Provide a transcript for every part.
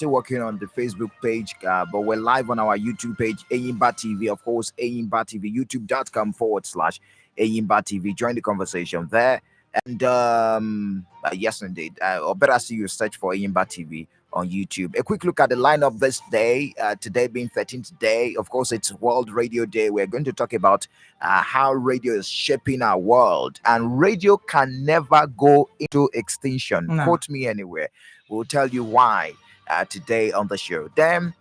still working on the Facebook page, but we're live on our YouTube page, Iyimba TV. Of course, Iyimba TV, youtube.com/Iyimba TV. Join the conversation there. And yes, indeed. Or better see you search for Iyimba TV on YouTube. A quick look at the lineup this day. Today being 13th day. Of course, it's World Radio Day. We're going to talk about how radio is shaping our world. And radio can never go into extinction. No. Quote me anywhere. We'll tell you why today on the show. Then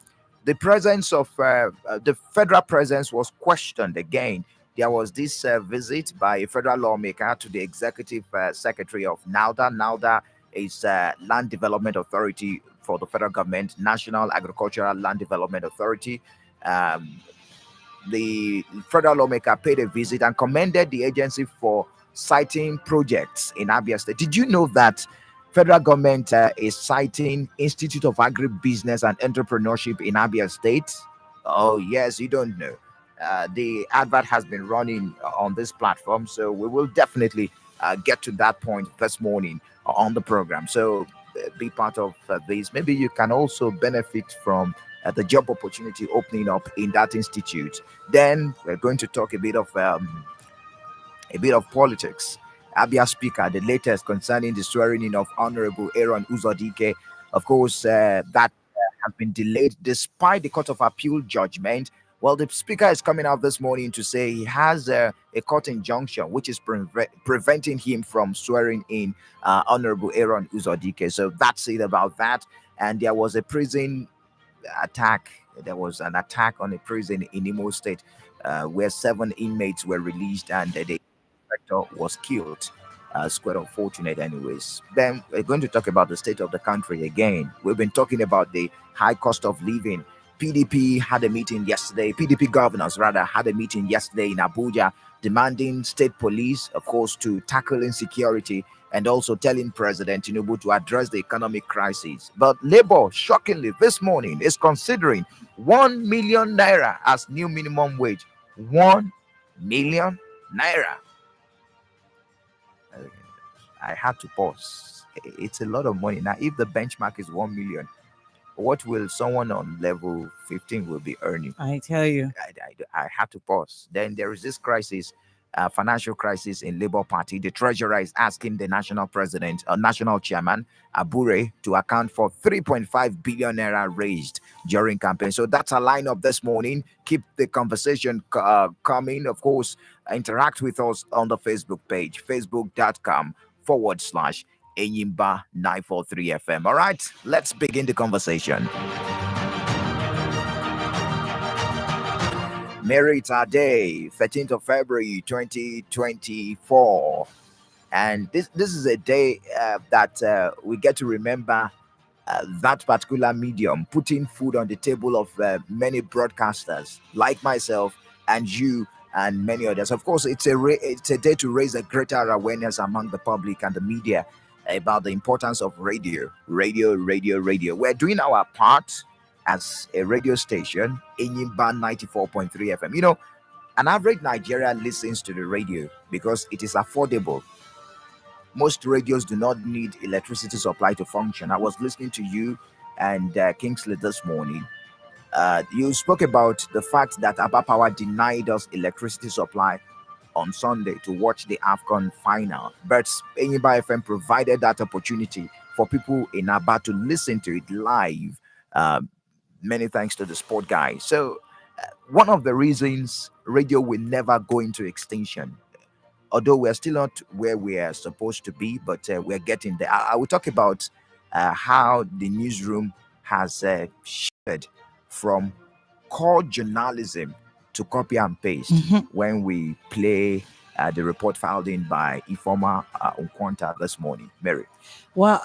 the presence of the federal presence was questioned again. There was this visit by a federal lawmaker to the executive secretary of NALDA. NALDA is Land Development Authority for the federal government, National Agricultural Land Development Authority. The federal lawmaker paid a visit and commended the agency for citing projects in Abia State. Did you know that federal government is citing Institute of Agribusiness and Entrepreneurship in Abia State? Oh, yes, you don't know. The advert has been running on this platform, so we will definitely get to that point this morning on the program. So be part of this. Maybe you can also benefit from the job opportunity opening up in that institute. Then we're going to talk a bit of politics. Abia Speaker, the latest concerning the swearing in of Honorable 𝗓𝗓𝗓𝗓𝗓. Of course, that has been delayed despite the Court of Appeal judgment. Well, the Speaker is coming out this morning to say he has a court injunction which is preventing him from swearing in Honorable 𝗓𝗓𝗓𝗓𝗓. So that's it about that. And there was a prison attack. There was an attack on a prison in Imo State where 7 inmates were released and the inspector was killed. Quite unfortunate anyways. Then we're going to talk about the state of the country again. We've been talking about the high cost of living. PDP had a meeting yesterday. PDP governors rather had a meeting yesterday in Abuja, demanding state police, of course, to tackle insecurity and also telling President Tinubu to address the economic crisis. But Labour, shockingly, this morning is considering 1 million naira as new minimum wage. 1 million naira. I had to pause. It's a lot of money. Now, if the benchmark is 1 million, what will someone on level 15 will be earning? I tell you. I had to pause. Then there is this crisis, financial crisis in Labour Party. The treasurer is asking the national president, national chairman, Abure, to account for 3.5 billion naira raised during campaign. So that's a lineup this morning. Keep the conversation coming. Of course, interact with us on the Facebook page, facebook.com/Iyimba 943 FM. All right, let's begin the conversation. Merit our day, 13th of February 2024. And this is a day that we get to remember that particular medium putting food on the table of many broadcasters like myself and you and many others. Of course, it's a day to raise a greater awareness among the public and the media about the importance of radio. We're doing our part as a radio station, Iyimba 94.3 FM. You know, an average Nigerian listens to the radio because it is affordable. Most radios do not need electricity supply to function. I was listening to you and Kingsley this morning. You spoke about the fact that Aba Power denied us electricity supply on Sunday to watch the AFCON final, but Iyimba FM provided that opportunity for people in Aba to listen to it live. Many thanks to the sport guy. So one of the reasons radio will never go into extinction, although we're still not where we are supposed to be, but we're getting there. I will talk about how the newsroom has shifted from core journalism to copy and paste when we play the report filed in by Ifeoma Nkwanta this morning. Mary. Well,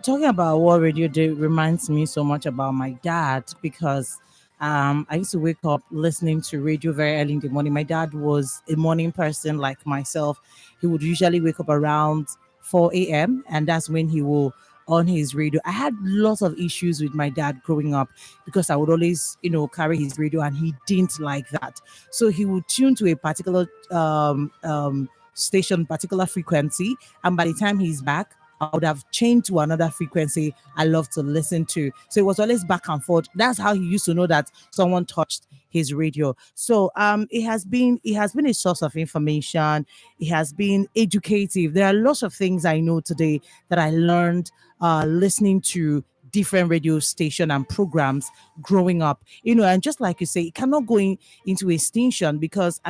talking about World Radio Day reminds me so much about my dad because I used to wake up listening to radio very early in the morning. My dad was a morning person like myself. He would usually wake up around 4 a.m. and that's when he will on his radio. I had lots of issues with my dad growing up because I would always, carry his radio and he didn't like that. So he would tune to a particular station, particular frequency. And by the time he's back, I would have changed to another frequency I love to listen to. So it was always back and forth. That's how he used to know that someone touched his radio. So it has been a source of information. It has been educative. There are lots of things I know today that I learned listening to different radio station and programs growing up, and just like you say, it cannot go into extinction because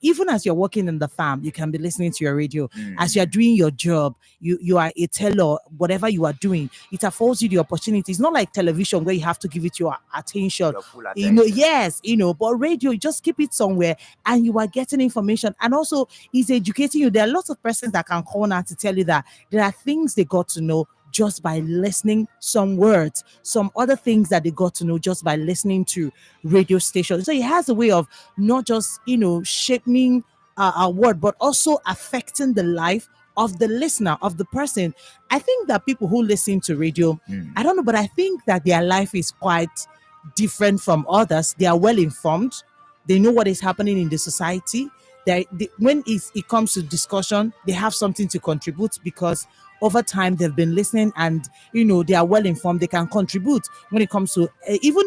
even as you're working in the farm, you can be listening to your radio. As you're doing your job, you are a teller, whatever you are doing, it affords you the opportunity. It's not like television where you have to give it your attention. Your full attention. Yes, but radio, you just keep it somewhere and you are getting information. And also, it's educating you. There are lots of persons that can call now to tell you that there are things they got to know just by listening, some words, some other things that they got to know just by listening to radio stations. So it has a way of not just, shaping our word, but also affecting the life of the listener, of the person. I think that people who listen to radio, I don't know, but I think that their life is quite different from others. They are well informed. They know what is happening in the society. When it comes to discussion, they have something to contribute because over time they've been listening and they are well informed. They can contribute when it comes to even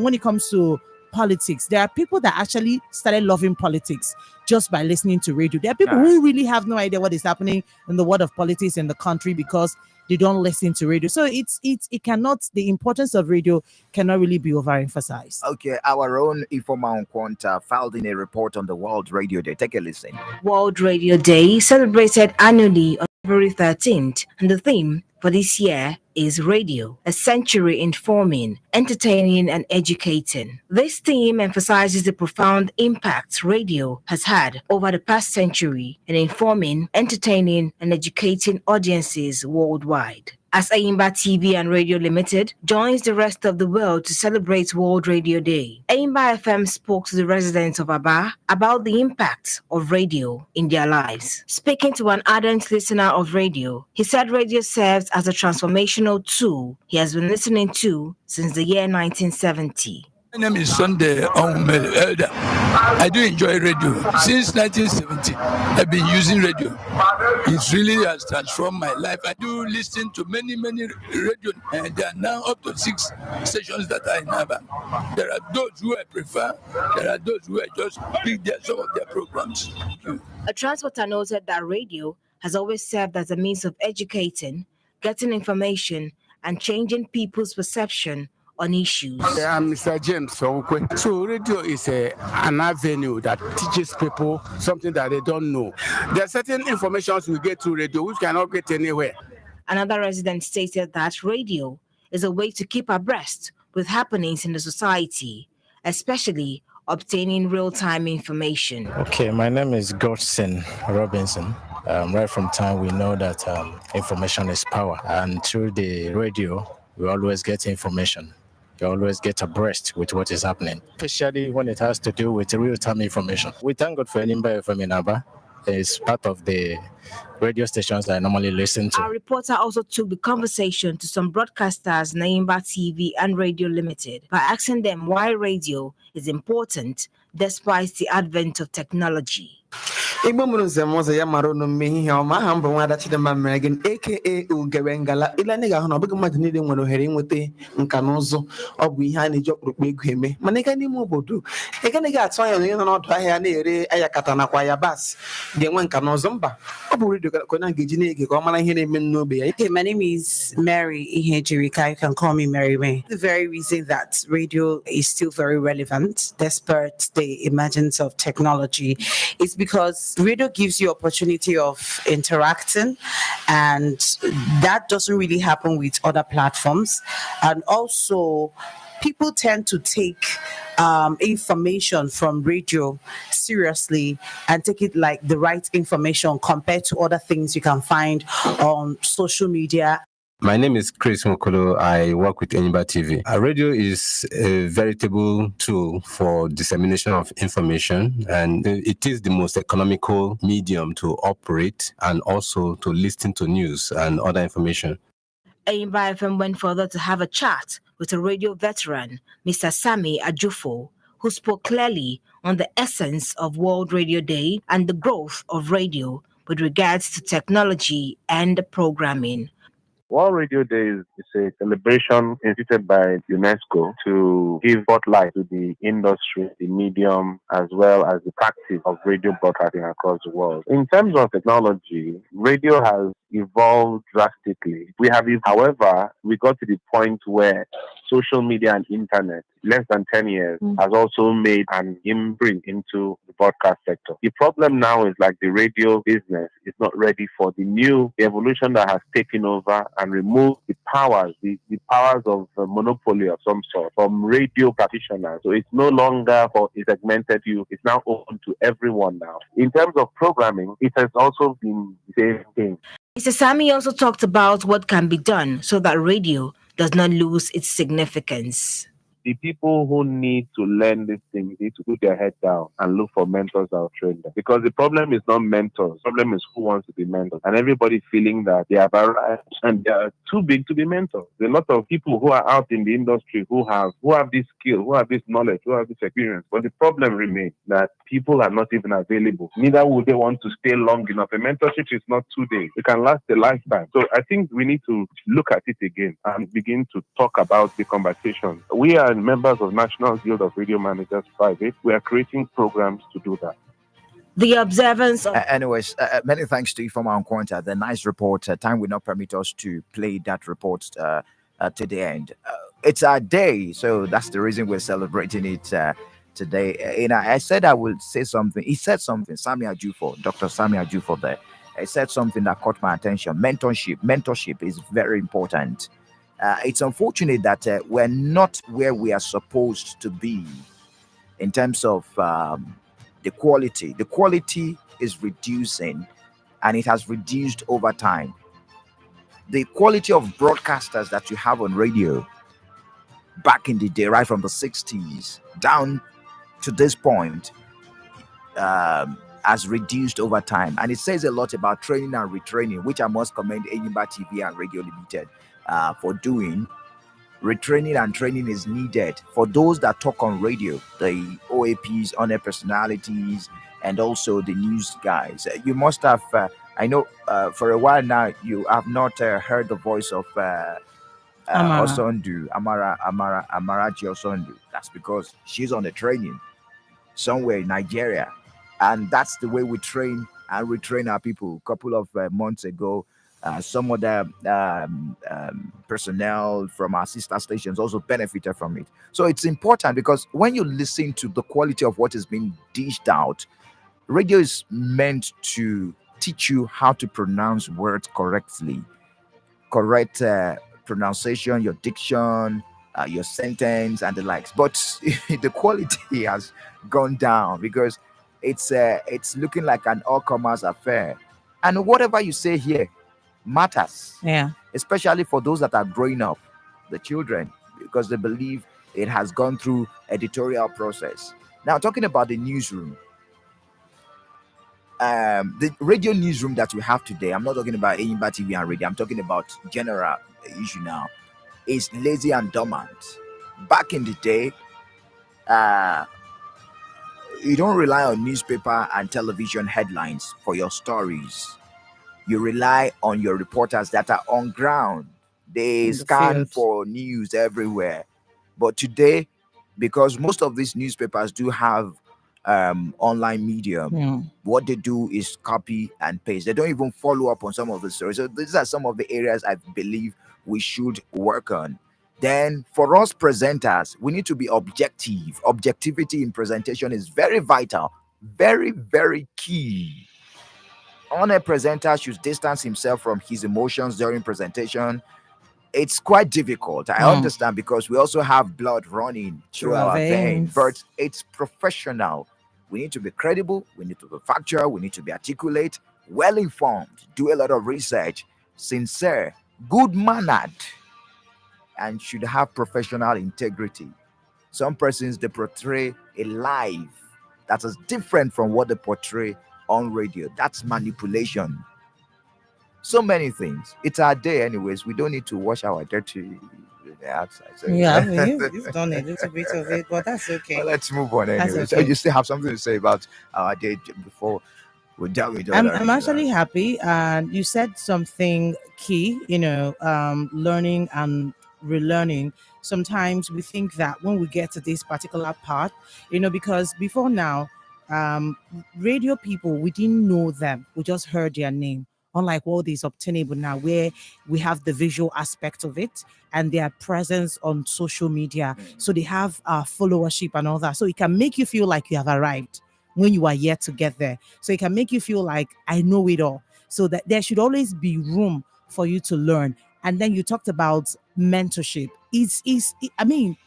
when it comes to politics. There are people that actually started loving politics just by listening to radio. There are people who really have no idea what is happening in the world of politics in the country because they don't listen to radio. So the importance of radio cannot really be overemphasized. Okay, our own 𝗜𝗦𝗦𝗦𝗧𝗧 filed in a report on the World Radio Day. Take a listen. World Radio Day celebrated annually on February 13th, and the theme for this year is Radio, a century informing, entertaining, and educating. This theme emphasizes the profound impact radio has had over the past century in informing, entertaining, and educating audiences worldwide. As 𝗓𝗓𝗏 TV and Radio Limited joins the rest of the world to celebrate World Radio Day, 𝗓𝗓𝗏 FM spoke to the residents of Aba about the impact of radio in their lives. Speaking to an ardent listener of radio, he said radio serves as a transformational tool he has been listening to since the year 1970. My name is Sunday 𝗓𝗓𝗏𝗏. I do enjoy radio. Since 1970, I've been using radio. It really has transformed my life. I do listen to many radio, and there are now up to 6 stations that I have. There are those who I prefer. There are those who I just pick some of their programs. A transporter noted that radio has always served as a means of educating, getting information, and changing people's perception on issues. I'm Mr. James Okwe. So radio is an avenue that teaches people something that they don't know. There are certain information we get through radio which cannot get anywhere. Another resident stated that radio is a way to keep abreast with happenings in the society, especially obtaining real-time information. Okay, my name is Godson Robinson. Right from time we know that information is power, and through the radio we always get information. You always get abreast with what is happening, especially when it has to do with real-time information. We thank God for 𝗓𝗓𝗏𝗏 FM in Aba. It's part of the radio stations that I normally listen to. Our reporter also took the conversation to some broadcasters, 𝗓𝗓𝗏 TV and Radio Limited, by asking them why radio is important despite the advent of technology. Igbo mụrụ nze m ụzọ ya mara unu mmehie ihe ọma aha mbụ Nwada Chidimma Mmeregin aka 𝗓𝗓𝗏𝗏 ile anyị ga-ahụ na ọ bụghị mmadụ niile nwere ohere inweta nka na ụzụ. Ọ bụ ihe a na-eji ọkpụrụkpụ ego eme mana ịga n'ime obodo ị gaghị atụ anya na onye nọ n'ọdụ ahịa na-ere ayakata nakwa yabasị ga-enwe nka na ụzụ. Mba, ọ bụ redio ka onye ga-eji na-ege ka ọ mara ihe na-eme n'ogbe ya. Okay, my name is Mary Ihejirika. You can call me Mary May. The very reason that radio is still very relevant despite the emergence of technology is because radio gives you opportunity of interacting, and that doesn't really happen with other platforms. And also people tend to take information from radio seriously and take it like the right information compared to other things you can find on social media. My name is Chris Mokolo. I work with 𝗓𝗓𝗏𝗏 TV. Radio is a veritable tool for dissemination of information, and it is the most economical medium to operate and also to listen to news and other information. 𝗓𝗓𝗏𝗏 FM went further to have a chat with a radio veteran, Mr. Sammy Ajufo, who spoke clearly on the essence of World Radio Day and the growth of radio with regards to technology and programming. World Radio Day is a celebration instituted by UNESCO to give spotlight to the industry, the medium, as well as the practice of radio broadcasting across the world. In terms of technology, radio has evolved drastically. However, we got to the point where social media and internet, less than 10 years, has also made an imprint into the broadcast sector. The problem now is like the radio business is not ready for the evolution that has taken over and removed the powers of monopoly of some sort from radio practitioners. So it's no longer for a segmented few. It's now open to everyone now. In terms of programming, it has also been the same thing. Mr. Sami also talked about what can be done so that radio does not lose its significance. The people who need to learn these things need to put their head down and look for mentors that will train them. Because the problem is not mentors. The problem is who wants to be mentors. And everybody feeling that they have arrived and they are too big to be mentors. There are a lot of people who are out in the industry who have this skill, who have this knowledge, who have this experience. But the problem remains that people are not even available. Neither would they want to stay long enough. A mentorship is not 2 days. It can last a lifetime. So I think we need to look at it again and begin to talk about the conversation. We are members of National Guild of Radio Managers Private. We are creating programs to do that. The observance of... anyways, many thanks to you from our corner. The nice report. Time will not permit us to play that report to the end. It's our day, so that's the reason we're celebrating it today. I said I would say something. He said something. Dr. Sami Ajufo there. He said something that caught my attention. Mentorship is very important. It's unfortunate that we're not where we are supposed to be in terms of the quality. The quality is reducing, and it has reduced over time. The quality of broadcasters that you have on radio back in the day, right from the 60s down to this point, has reduced over time. And it says a lot about training and retraining, which I must commend Enyimba TV and Radio Limited for doing. Retraining and training is needed for those that talk on radio, the OAPs, on-air personalities, and also the news guys. You must have, I know for a while now, you have not heard the voice of Osondu, Amarachi Osondu. That's because she's on the training somewhere in Nigeria. And that's the way we train and retrain our people. A couple of months ago, some of the personnel from our sister stations also benefited from it. So it's important because when you listen to the quality of what is being dished out, radio is meant to teach you how to pronounce words correctly, correct pronunciation, your diction, your sentence, and the likes. But the quality has gone down because it's looking like an all-comers affair, and whatever you say here matters, especially for those that are growing up, the children, because they believe it has gone through editorial process. Now, talking about the newsroom, the radio newsroom that we have today, I'm not talking about Enyimba TV and radio, I'm talking about general issue now, is lazy and dormant. Back in the day, you don't rely on newspaper and television headlines for your stories. You rely on your reporters that are on ground. They scan for news everywhere. But today, because most of these newspapers do have online medium, what they do is copy and paste. They don't even follow up on some of the stories. So these are some of the areas I believe we should work on. Then for us presenters, we need to be objective. Objectivity in presentation is very vital, very, very key. On-air presenter should distance himself from his emotions during presentation. It's quite difficult. I understand because we also have blood running through our veins, but it's professional. We need to be credible. We need to be factual. We need to be articulate, well-informed, do a lot of research, sincere, good-mannered, and should have professional integrity. Some persons, they portray a life that is different from what they portray on radio. That's manipulation. So many things. It's our day anyways. We don't need to wash our dirty outside. So you've done a little bit of it, but that's okay. Well, let's move on anyways. So you still have something to say about our day before We'll delve into I'm, other I'm issues. actually happy. And you said something key, learning and relearning. Sometimes we think that when we get to this particular part, because before now, radio people, we didn't know them. We just heard their name. Unlike what is obtainable now, where we have the visual aspect of it and their presence on social media. So they have followership and all that. So it can make you feel like you have arrived when you are yet to get there. So it can make you feel like I know it all. So that there should always be room for you to learn. And then you talked about mentorship. I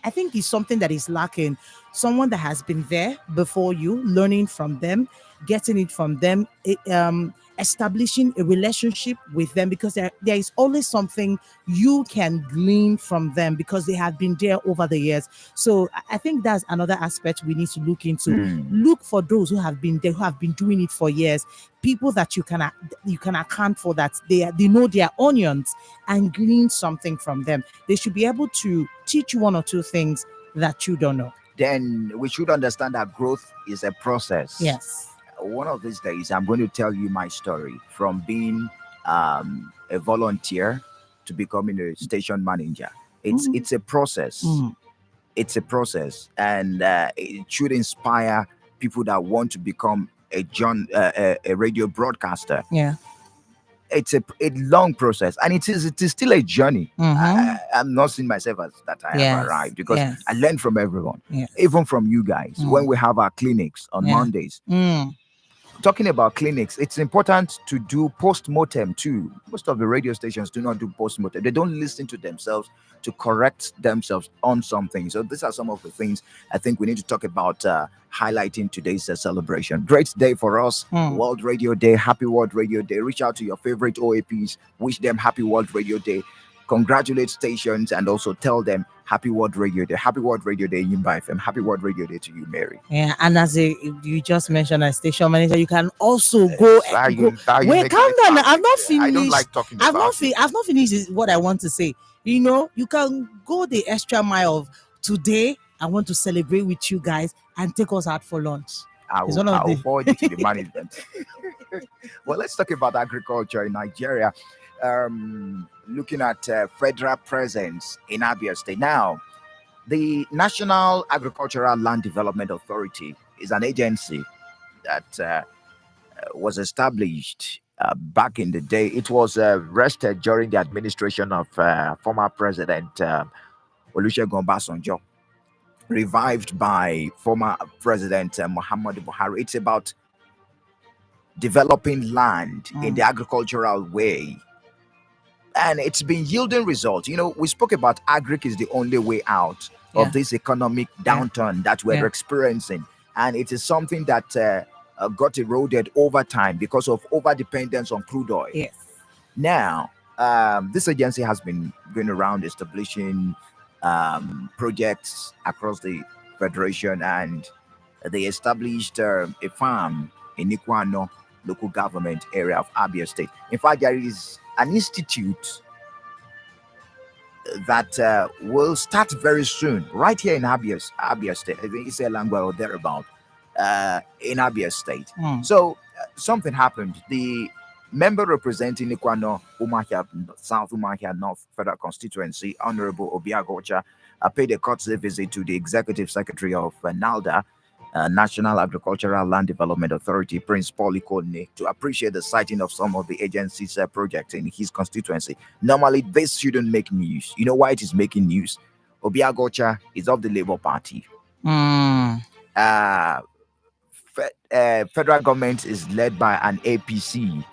think it's something that is lacking. Someone that has been there before you, learning from them, getting it from them, establishing a relationship with them, because there is always something you can glean from them because they have been there over the years. So I think that's another aspect we need to look into. Look for those who have been there, who have been doing it for years, people that you can account for, that they know their onions, and glean something from them. They should be able to teach you one or two things that you don't know. Then we should understand that growth is a process. Yes. One of these days, I'm going to tell you my story from being a volunteer to becoming a station manager. It's a process. It's a process, and it should inspire people that want to become a radio broadcaster. Yeah. It's a long process, and it is still a journey. I'm not seeing myself as that I have arrived, because I learn from everyone, even from you guys. When we have our clinics on Mondays, talking about clinics, it's important to do post-mortem too. Most of the radio stations do not do post-mortem. They don't listen to themselves to correct themselves on something. So these are some of the things I think we need to talk about, highlighting today's celebration. Great day for us. World Radio Day. Happy World Radio Day. Reach out to your favorite OAPs. Wish them Happy World Radio Day. Congratulate stations and also tell them Happy World Radio Day. Happy World Radio Day, Yimba FM. Happy World Radio Day to you, Mary. Yeah, and as you just mentioned as station manager, you can also go. Wait, calm down. I've not finished. I don't like talking about it. I've not finished what I want to say. You can go the extra mile of today. I want to celebrate with you guys and take us out for lunch. I will forward it to the management. Well, let's talk about agriculture in Nigeria. Looking at federal presence in Abia State. Now, the National Agricultural Land Development Authority is an agency that was established back in the day. It was rested during the administration of former President Olusegun Obasanjo, revived by former President Muhammadu Buhari. It's about developing land in the agricultural way. And it's been yielding results. We spoke about agric is the only way out of this economic downturn that we're experiencing. And it is something that got eroded over time because of over-dependence on crude oil. Yes. Now, this agency has been going around establishing projects across the Federation, and they established a farm in ภิkwa local government area of Abia State. In fact, there is an institute that will start very soon, right here in Abia State. I think it's a Langwa or thereabout, in Abia State. So something happened. The member representing ภิkwa Umuahia South Umuahia North Federal Constituency, Honorable Obiagocha, paid a courtesy visit to the Executive Secretary of NALDA, National Agricultural Land Development Authority, Prince Paul Ikone, to appreciate the sighting of some of the agency's projects in his constituency. Normally, this shouldn't make news. You know why it is making news? Obiagocha is of the Labour Party. Federal government is led by an APC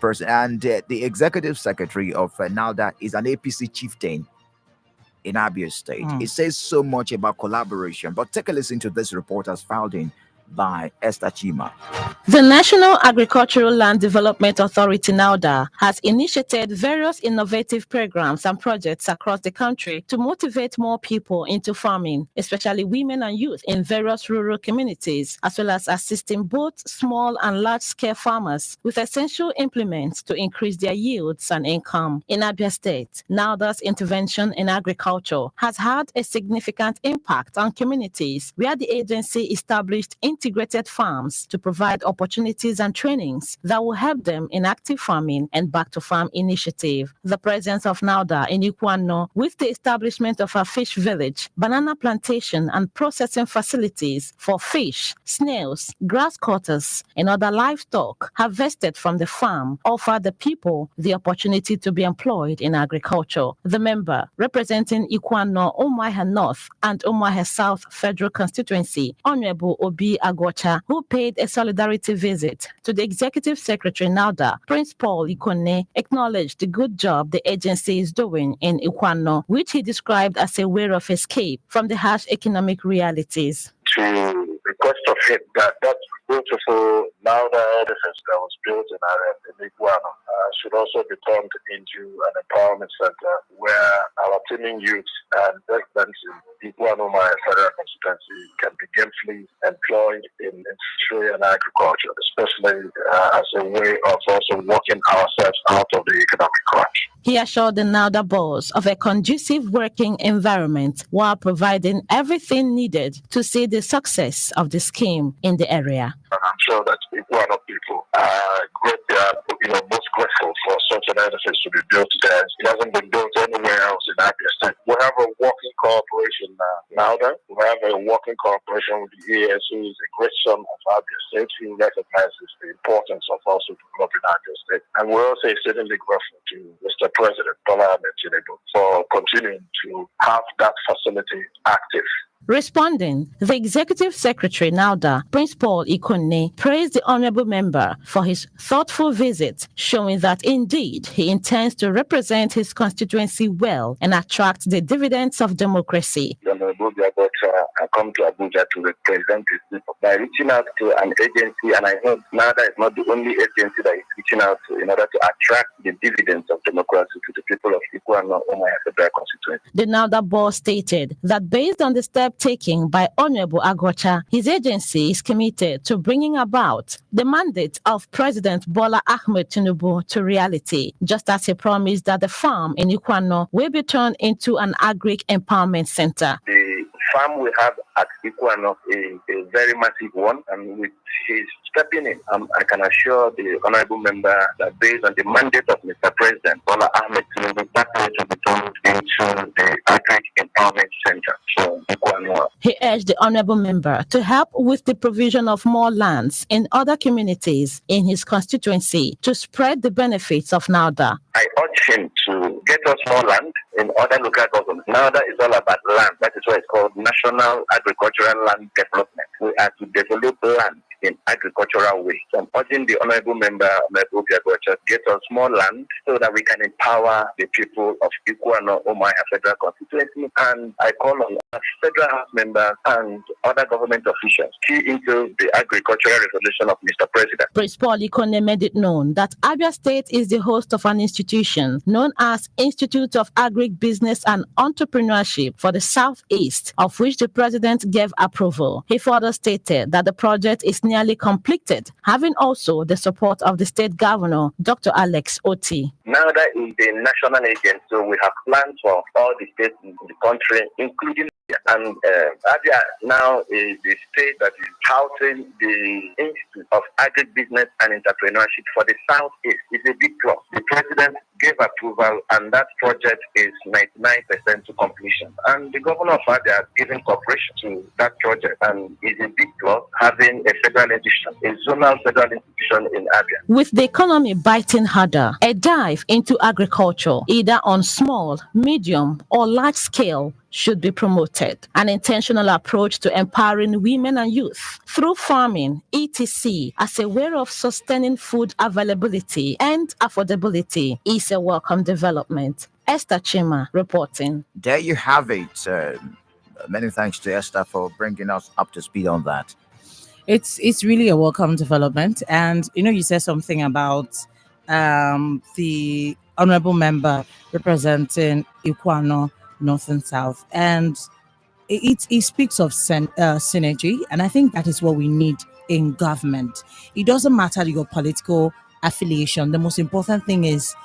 person, and the Executive Secretary of NALDA is an APC chieftain in Abia State. It says so much about collaboration, but take a listen to this report as filed in by Esther Chima. The National Agricultural Land Development Authority, NALDA, has initiated various innovative programs and projects across the country to motivate more people into farming, especially women and youth in various rural communities, as well as assisting both small and large-scale farmers with essential implements to increase their yields and income. In Abia State, NALDA's intervention in agriculture has had a significant impact on communities where the agency established integrated farms to provide opportunities and trainings that will help them in active farming and back to farm initiative. The presence of NAUDA in 𝗓𝗏, with the establishment of a fish village, banana plantation and processing facilities for fish, snails, grass cutters, and other livestock harvested from the farm, offer the people the opportunity to be employed in agriculture. The member representing 𝗓𝗏, Umuahia North and Umuahia South Federal Constituency, Honorable 𝗓𝗏𝗥𝗡𝗏, who paid a solidarity visit to the Executive Secretary NAUDA, Prince Paul Ikone, acknowledged the good job the agency is doing in 𝗓𝗏, which he described as a way of escape from the harsh economic realities. To request of him that beautiful NAUDA edifice that was built in 𝗓𝗏 should also be turned into an empowerment center where our teeming youth and residents in 𝗓𝗏 Federal Constituency can be gainfully employed in industry and agriculture, especially as a way of also working ourselves out of the economic crunch. He assured the NAUDA boss of a conducive working environment while providing everything needed to see the success of the scheme in the area. I'm sure that 𝗓𝗏 people are most grateful for such an edifice to be built there. It hasn't been built anywhere else in Abia State. We have a working cooperation NAUDA. We have a working cooperation with the EAS, who is a great son of Abia State, who recognizes the importance of also developing Abia State. And we're also exceedingly grateful to Mr. President Bola Ahmed Tinubu for continuing to have that facility active. Responding, the Executive Secretary NAUDA, Prince Paul Ikone, praised the honorable member for his thoughtful visit, showing that indeed he intends to represent his constituency well and attract the dividends of democracy. I come to Abuja to represent his people by reaching out to an agency, and I hope NAUDA is not the only agency that is reaching out to in order to attract the dividends of democracy to the people of 𝗓𝗏 Federal Constituency. The NAUDA board stated that based on the step taken by Honorable 𝗓𝗏𝗥𝗡, his agency is committed to bringing about the mandate of President Bola Ahmed Tinubu to reality, just as he promised that the farm in 𝗓𝗏 will be turned into an agric empowerment center. The farm we have at 𝗓𝗏 is a very massive one, and with his stepping in, I can assure the honorable member that based on the mandate of Mr. President Bola Ahmed Tinubu, that will be turned into the agric empowerment center for 𝗓𝗏. He urged the honorable member to help with the provision of more lands in other communities in his constituency to spread the benefits of NAUDA. I urge him to get us more land in other local governments. NAUDA is all about land. That is why it's called National Agricultural Land Development. We are to develop land in agricultural way. So I'm urging the honorable member, Honorable 𝗓𝗏𝗥𝗡𝗏, get us more land so that we can empower the people of 𝗓𝗏 Federal Constituency. And I call on federal house members and other government officials key into the agricultural revolution of Mr. President. Prince Paul Ikone made it known that Abia State is the host of an institution known as Institute of Agribusiness and Entrepreneurship for the Southeast, of which the president gave approval. He further stated that the project is nearly completed, having also the support of the state governor, Dr. Alex Otti. NAUDA is the national agent, so we have plans for all the states in the country, including and Abia now is the state that is housing the Institute of Agribusiness and Entrepreneurship for the Southeast. It's a big plus. The president gave approval, and that project is 99% to completion. And the governor of Abia has given cooperation to that project, and it's a big plus having a federal institution, a zonal federal institution in Abia. With the economy biting harder, a dive into agriculture, either on small, medium, or large scale, should be promoted. An intentional approach to empowering women and youth through farming, etc., as a way of sustaining food availability and affordability is a welcome development. Esther Chima reporting. There you have it. Many thanks to Esther for bringing us up to speed on that. It's really a welcome development. And, you said something about the honorable member representing 𝗓𝗏 North and South, and it speaks of synergy, and I think that is what we need in government. It doesn't matter your political affiliation. The most important thing is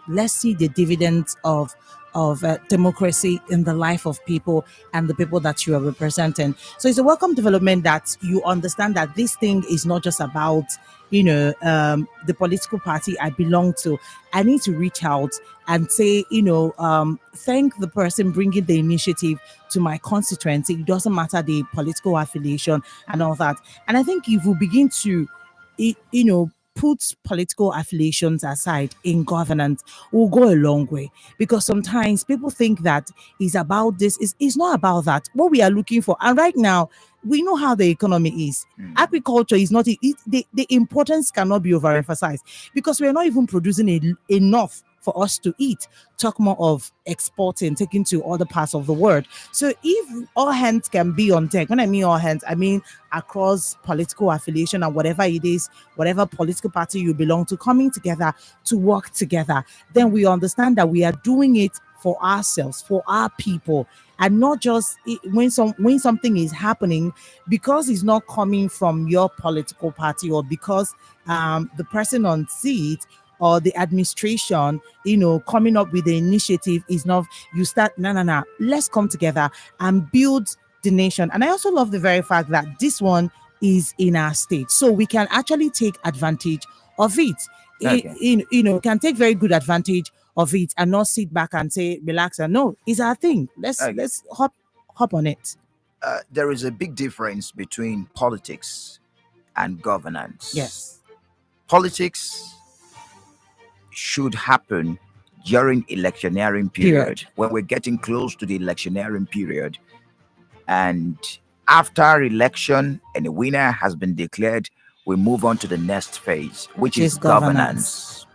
let's see the dividends of of democracy in the life of people and the people that you are representing. So it's a welcome development that you understand that this thing is not just about, the political party I belong to. I need to reach out and say, thank the person bringing the initiative to my constituency. It doesn't matter the political affiliation and all that. And I think if we begin to, put political affiliations aside in governance, will go a long way. Because sometimes people think that it's about this. It's not about that. What we are looking for, and right now, we know how the economy is. Agriculture is not, the importance cannot be overemphasized because we are not even producing enough for us to eat. Talk more of exporting, taking to other parts of the world. So if all hands can be on deck, when I mean all hands, I mean across political affiliation and whatever it is, whatever political party you belong to, coming together to work together, then we understand that we are doing it for ourselves, for our people, and not just when something is happening because it's not coming from your political party or because the person on seat or the administration, coming up with the initiative is not, you start, no, let's come together and build the nation. And I also love the very fact that this one is in our state. So we can actually take advantage of it. Okay. Can take very good advantage of it and not sit back and say, relax. And no, it's our thing. Let's hop on it. There is a big difference between politics and governance. Yes. Politics should happen during electioneering period, when we're getting close to the electioneering period. And after election and a winner has been declared, we move on to the next phase, which is governance.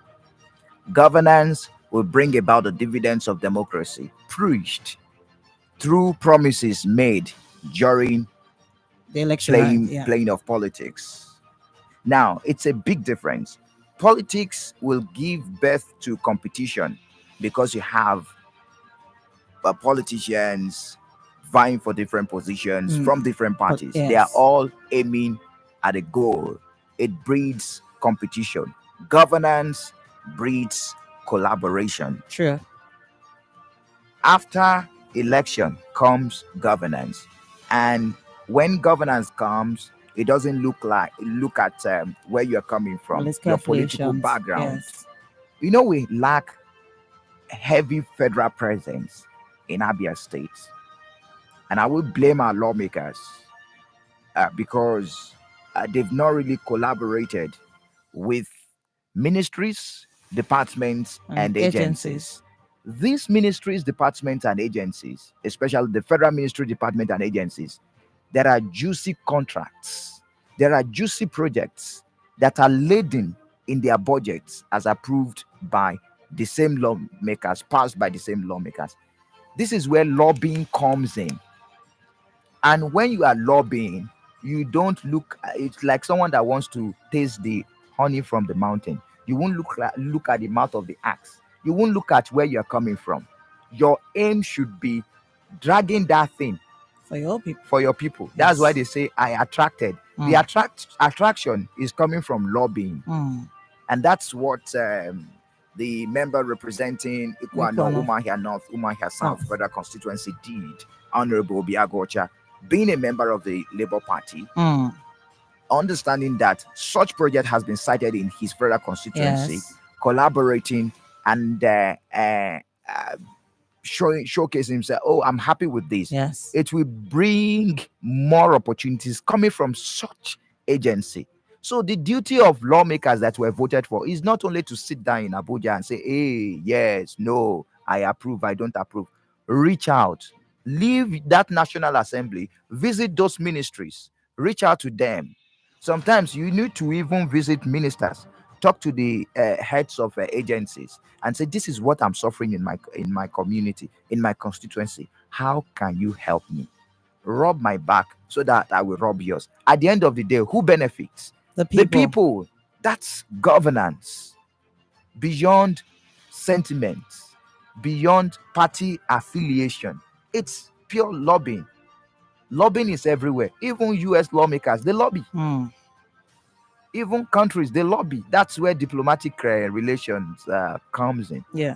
Governance will bring about the dividends of democracy, preached through promises made during the election playing of politics. Now, it's a big difference. Politics will give birth to competition because you have politicians vying for different positions from different parties. Yes. They are all aiming at a goal. It breeds competition. Governance breeds collaboration. True. After election comes governance, and when governance comes, it doesn't look at where you're coming from, your political background. Yes. We lack heavy federal presence in Abia State, and I will blame our lawmakers because they've not really collaborated with ministries, departments, and agencies. These ministries, departments, and agencies, especially the federal ministry, department, and agencies, there are juicy contracts, there are juicy projects that are laden in their budgets as approved by the same lawmakers, passed by the same lawmakers. This is where lobbying comes in. And when you are lobbying, you don't look, it's like someone that wants to taste the honey from the mountain. You won't look at the mouth of the axe. You won't look at where you're coming from. Your aim should be dragging that thing for your people. For your people. Yes. That's why they say I attracted. The attraction is coming from lobbying. And that's what the member representing Umuahia North, Umuahia South Federal Constituency did, Honorable 𝗑𝗏𝗏, being a member of the Labour Party, understanding that such project has been cited in his federal constituency, collaborating and showcasing himself. Oh, I'm happy with this. Yes, it will bring more opportunities coming from such agency. So the duty of lawmakers that were voted for is not only to sit down in Abuja and say, hey, yes, no, I approve, I don't approve. Reach out, leave that National Assembly, visit those ministries, reach out to them. Sometimes you need to even visit ministers, talk to the heads of agencies and say, this is what I'm suffering in my community, in my constituency. How can you help me? Rub my back so that I will rub yours. At the end of the day, who benefits? The people. The people. That's governance. Beyond sentiments, beyond party affiliation. It's pure lobbying. Lobbying is everywhere. Even US lawmakers, they lobby. Even countries, they lobby. That's where diplomatic relations comes in. Yeah.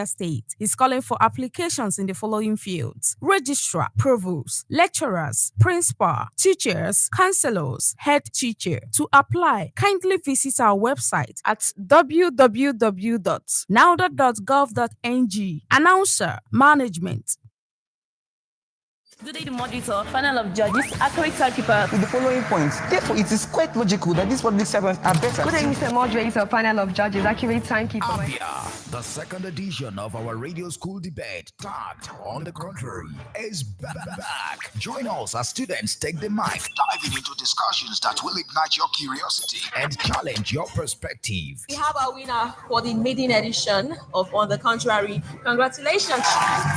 Abia State is calling for applications in the following fields: registrar, provost, lecturers, principal, teachers, counselors, head teacher. To apply, kindly visit our website at www.nauda.gov.ng. Announcer, Management. Today, the moderator, panel of judges, accurate timekeeper with the following points. Therefore, it is quite logical that these public servants are better. Good day, Mr. Moderator, panel of judges, accurate timekeeper. The second edition of our radio school debate, tagged On the Contrary, is back. Join us as students take the mic, diving into discussions that will ignite your curiosity and challenge your perspective. We have our winner for the maiden edition of On the Contrary. Congratulations.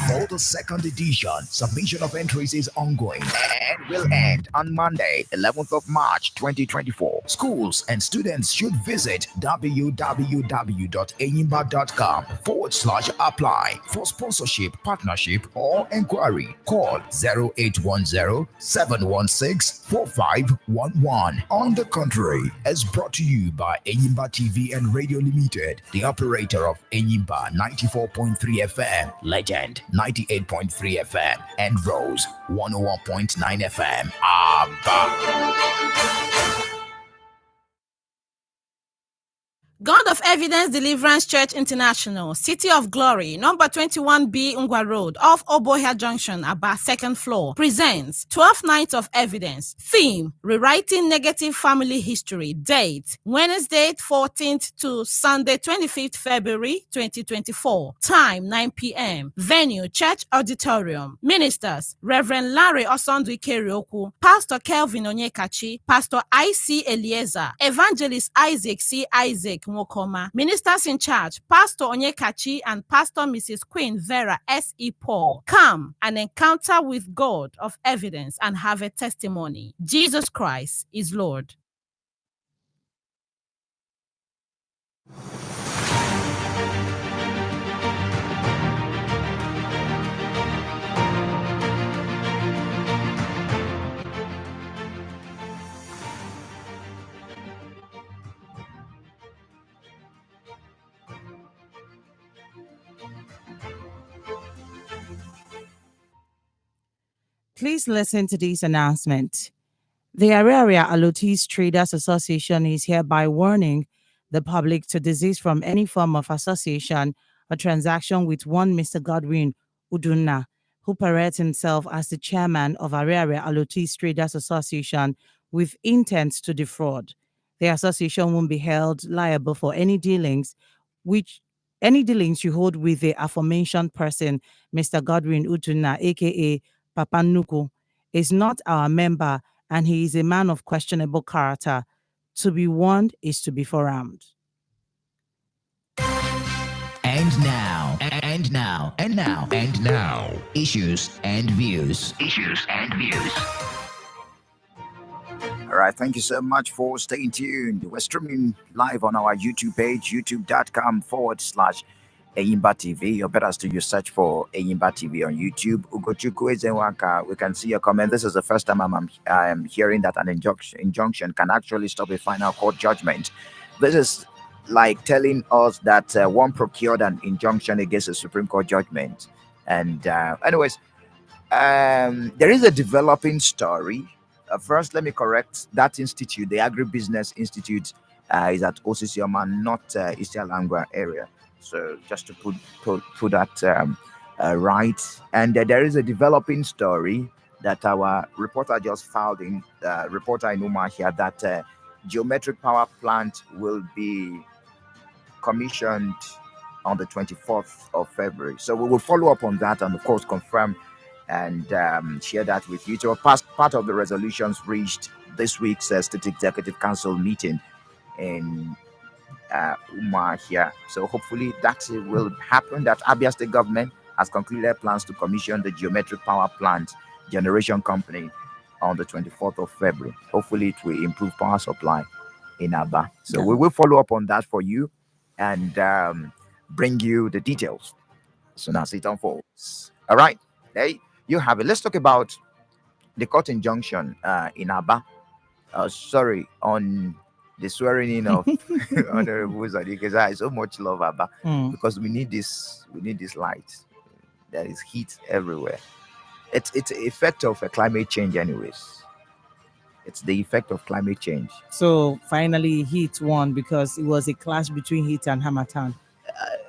For the second edition, submission of entries is ongoing and will end on Monday, 11th of March, 2024. Schools and students should visit www.eenyimba.com/apply for sponsorship, partnership, or inquiry. Call 0810-716-4511. On the Contrary is brought to you by Enyimba TV and Radio Limited, the operator of Enyimba 94.3 FM, Legend 98.3 FM, and Rose 101.9 FM. God of Evidence Deliverance Church International, City of Glory, number 21B Ngwa Road, off Obohia Junction, Aba, second floor, presents 12 Nights of Evidence. Theme, Rewriting Negative Family History. Date, Wednesday 14th to Sunday 25th February 2024. Time, 9 p.m. Venue, Church Auditorium. Ministers, Reverend Larry Osondu Ikereokwu, Pastor Kelvin Onyekachi, Pastor I.C. Eliezer, Evangelist Isaac C. Isaac Mokoma. Ministers in charge, Pastor Onyekachi and Pastor Mrs. Queen Vera S.E. Paul. Come and encounter with God of evidence and have a testimony. Jesus Christ is Lord. Please listen to this announcement. The 𝗓𝗓𝗓𝗓𝗓 Traders Association is hereby warning the public to desist from any form of association or transaction with one Mr. Godwin Udunna, who parades himself as the chairman of 𝗓𝗓𝗓𝗓𝗓 Traders Association with intent to defraud. The association won't be held liable for any dealings you hold with the aforementioned person, Mr. Godwin Udunna, aka Papa Nuku, is not our member and he is a man of questionable character. To be warned is to be forearmed. And now, issues and views. All right, thank you so much for staying tuned. We're streaming live on our YouTube page, youtube.com/Eyimba TV, or better still, you search for Eyimba TV on YouTube. We can see your comment. This is the first time I am hearing that an injunction can actually stop a final court judgment. This is like telling us that one procured an injunction against a Supreme Court judgment. And anyways, there is a developing story. First, let me correct that institute. The Agribusiness Institute is at Osisioma, not East Alangwa area. So just to put that right. And there is a developing story that our reporter just filed in, reporter in Umahia, that geometric power plant will be commissioned on the 24th of February. So we will follow up on that and, of course, confirm and share that with you. So part of the resolutions reached this week's State Executive Council meeting in Umahia. So hopefully that will happen, that Abia State government has concluded plans to commission the geometric power plant generation company on the 24th of February. Hopefully it will improve power supply in Aba. So we will follow up on that for you and bring you the details as soon as it unfolds. All right. Hey, you have it. Let's talk about the court injunction in Aba. Sorry, on the swearing in of Honorable Uzadi, because I so much love Aba because we need this light. There is heat everywhere. It's the effect of a climate change, anyways. It's the effect of climate change. So finally, heat won because it was a clash between heat and Hamatan.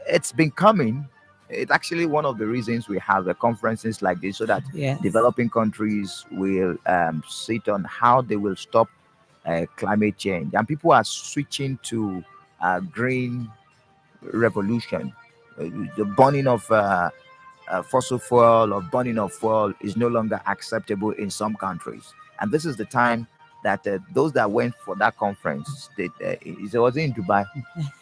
It's been coming. It's actually one of the reasons we have conferences like this, so that developing countries will sit on how they will stop climate change. And people are switching to green revolution. The burning of fossil fuel or burning of fuel is no longer acceptable in some countries. And this is the time that those that went for that conference, it was in Dubai,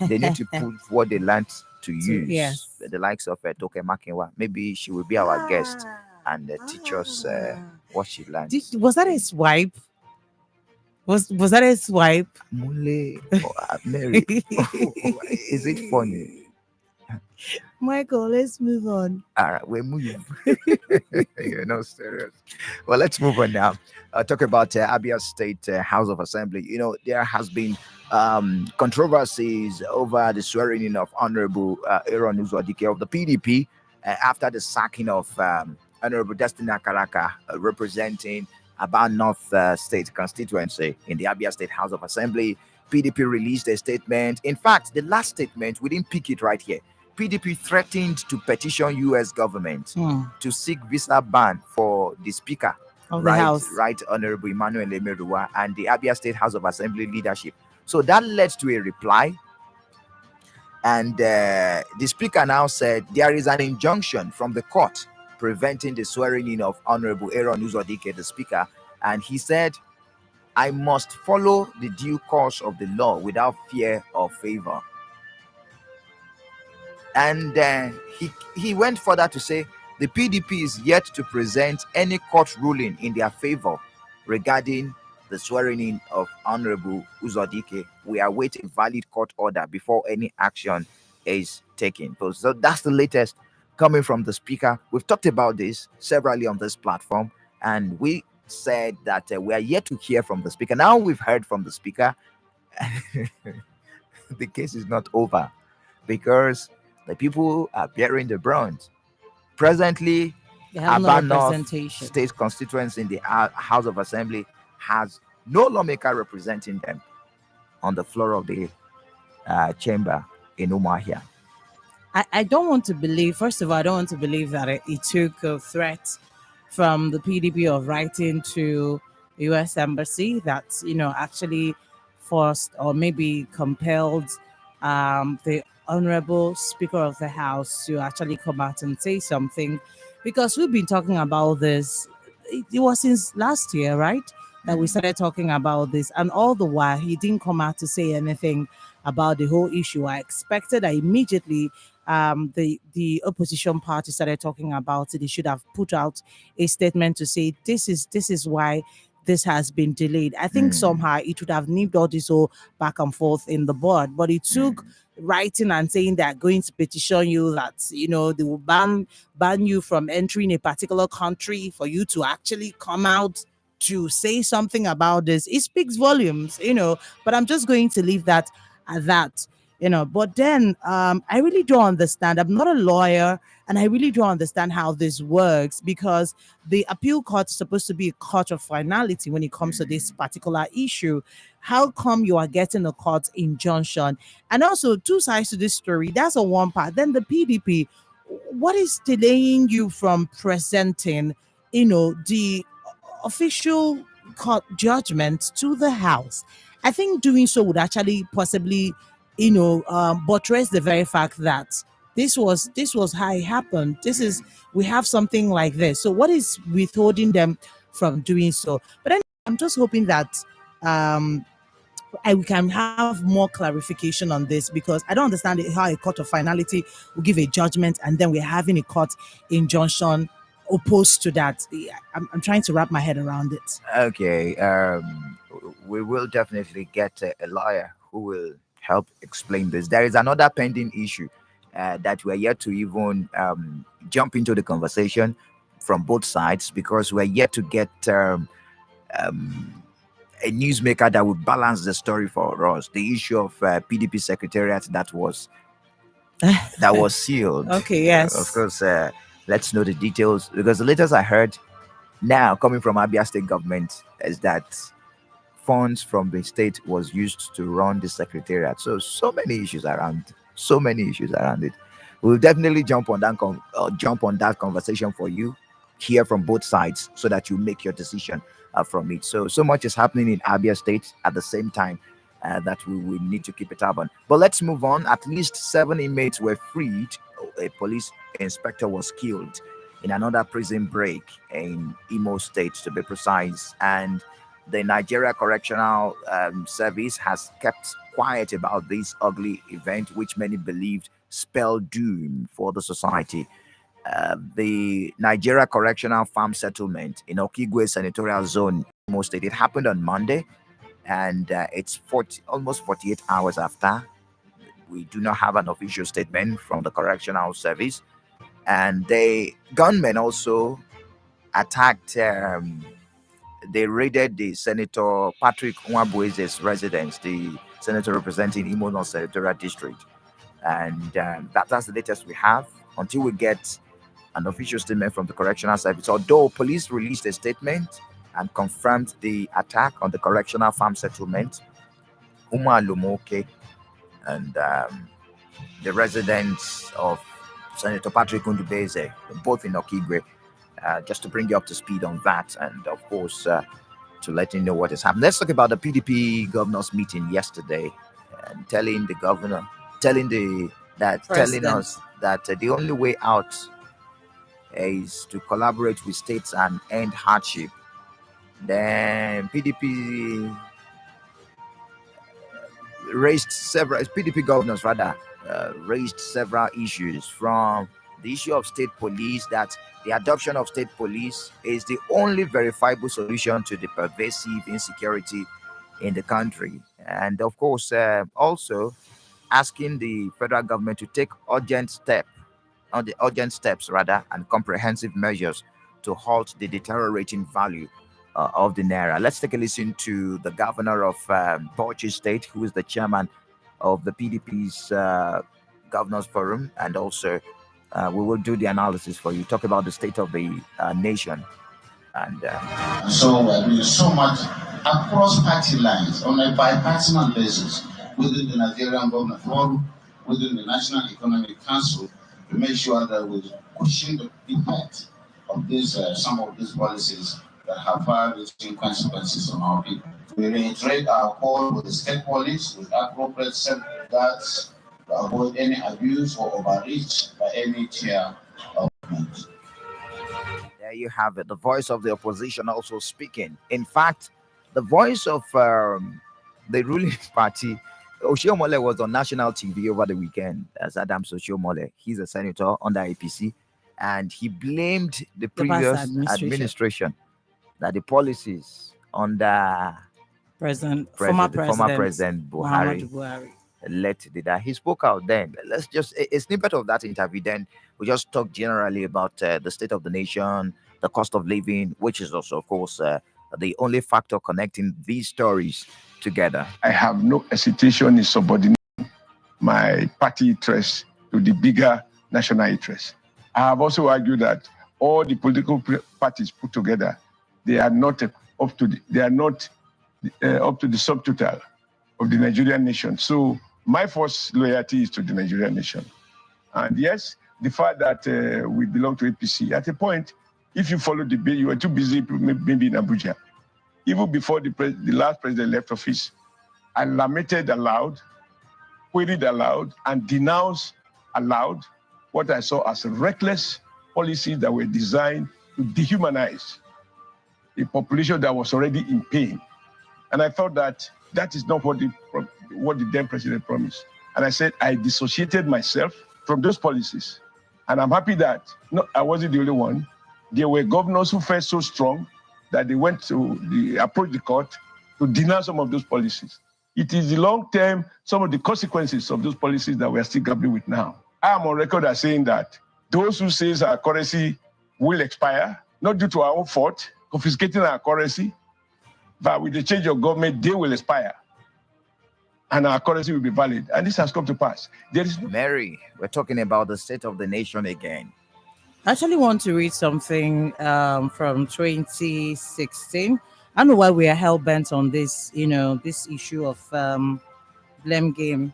they need to put what they learned to use. Yes. The likes of 𝗓𝗏𝗏𝗧𝗏. Maybe she will be our guest and teach us what she learned. Was that a swipe? Was that a swipe? Mule, Mary. Is it funny? Michael, let's move on. All right, we're moving. You're not serious. Well, let's move on now. Talk about Abia State House of Assembly. You know, there has been controversies over the swearing in of Honorable Aaron Uzwadike of the PDP after the sacking of Honorable Destiny Akaraka, representing Aba North State constituency in the Abia State House of Assembly. PDP released a statement. In fact, the last statement, we didn't pick it right here. PDP threatened to petition U.S. government to seek visa ban for the Speaker of the House, Right Honorable Emmanuel Lemeriwa, and the Abia State House of Assembly leadership. So that led to a reply. And the Speaker now said there is an injunction from the court preventing the swearing in of Honorable 𝗓𝗏𝗛𝗏, the Speaker. And he said, I must follow the due course of the law without fear or favor. And he went further to say the PDP is yet to present any court ruling in their favor regarding the swearing in of Honorable Uzodike. We await a valid court order before any action is taken. So that's the latest coming from the Speaker. We've talked about this severally on this platform, and we said that we are yet to hear from the Speaker. Now we've heard from the Speaker. The case is not over because the people are bearing the brunt. Presently, Aba North State constituency in the House of Assembly has no lawmaker representing them on the floor of the chamber in Umuahia. I don't want to believe, first of all, I don't want to believe that it took a threat from the PDP of writing to the U.S. Embassy that, actually forced or maybe compelled the Honorable Speaker of the House to actually come out and say something, because we've been talking about this. It was since last year, right, that we started talking about this, and all the while he didn't come out to say anything about the whole issue. I expected that immediately the opposition party started talking about it. They should have put out a statement to say this is why this has been delayed. I think somehow it would have nipped all this all back and forth in the bud, but it took writing and saying they're going to petition you, that they will ban you from entering a particular country for you to actually come out to say something about this. It speaks volumes, but I'm just going to leave that at that. But then I really don't understand. I'm not a lawyer, and I really don't understand how this works, because the appeal court is supposed to be a court of finality when it comes to this particular issue. How come you are getting a court injunction? And also, two sides to this story. That's on one part. Then the PDP, what is delaying you from presenting, the official court judgment to the House? I think doing so would actually possibly buttress the very fact that this was how it happened. We have something like this. So what is withholding them from doing so? But then I'm just hoping that we can have more clarification on this, because I don't understand how a court of finality will give a judgment and then we're having a court injunction opposed to that. I'm trying to wrap my head around it. Okay, we will definitely get a lawyer who will help explain this. There is another pending issue that we're yet to even jump into the conversation from both sides, because we're yet to get a newsmaker that would balance the story for us. The issue of PDP secretariat that was sealed. Okay, yes. Of course, let's know the details, because the latest I heard now coming from Abia State government is that funds from the state was used to run the secretariat. So many issues around it. We'll definitely jump on that conversation for you, hear from both sides, so that you make your decision from it. So much is happening in Abia State at the same time that we will need to keep a tab on. But let's move on. At least 7 inmates were freed. A police inspector was killed in another prison break in Imo State, to be precise, and the Nigeria Correctional Service has kept quiet about this ugly event, which many believed spelled doom for the society. The Nigeria Correctional Farm Settlement in Okigwe Senatorial Zone, Imo State, it happened on Monday, and it's almost 48 hours after. We do not have an official statement from the Correctional Service. And the gunmen also attacked they raided the Senator Patrick Nwabueze's residence, the senator representing Imo North Senatorial District. And that's the latest we have until we get an official statement from the Correctional Service. Although police released a statement and confirmed the attack on the Correctional Farm Settlement, 𝗓𝗦𝗦𝗧𝗜𝗍 and the residents of Senator Patrick Undubeze, both in Okigwe, just to bring you up to speed on that, and of course to let you know what has happened. Let's talk about the PDP governors meeting yesterday, and telling the governor, telling us that the only way out is to collaborate with states and end hardship. Then PDP PDP governors raised several issues, from the issue of state police, that the adoption of state police is the only verifiable solution to the pervasive insecurity in the country, and of course also asking the federal government to take urgent steps and comprehensive measures to halt the deteriorating value of the naira. Let's take a listen to the governor of Bauchi State, who is the chairman of the PDP's Governors Forum, and also we will do the analysis for you, talk about the state of the nation. And so we're doing so much across party lines on a bipartisan basis within the Nigerian Government Forum, within the National Economic Council, to make sure that we're pushing the impact of some of these policies that have far-reaching consequences on our people. We reiterate our call with the state police with appropriate safeguards to avoid any abuse or overreach by any tier of government. There you have it, the voice of the opposition also speaking. In fact, the voice of the ruling party, Oshiomhole, was on national TV over the weekend as Adams Oshiomhole. He's a senator under APC, and he blamed the previous administration that the policies under former President Buhari led to that. He spoke out then. Let's just a snippet of that interview. Then we just talk generally about the state of the nation, the cost of living, which is also, of course, the only factor connecting these stories together. I have no hesitation in subordinating my party interests to the bigger national interest. I have also argued that all the political parties put together, they are not up to the subtotal of the Nigerian nation. So my first loyalty is to the Nigerian nation. And yes, the fact that we belong to APC, at a point, if you follow the bill, you were too busy maybe in Abuja. Even before the last president left office, I lamented aloud, queried aloud, and denounced aloud what I saw as reckless policies that were designed to dehumanize a population that was already in pain. And I thought that is not what the then president promised. And I said I dissociated myself from those policies. And I'm happy that I wasn't the only one. There were governors who felt so strong that they approached the court to denounce some of those policies. It is the long-term, some of the consequences of those policies that we are still grappling with now. I am on record as saying that those who say our currency will expire, not due to our own fault, confiscating our currency, but with the change of government, they will expire. And our currency will be valid. And this has come to pass. Mary, we're talking about the state of the nation again. I actually want to read something from 2016. I don't know why we are hell bent on this, this issue of blame game.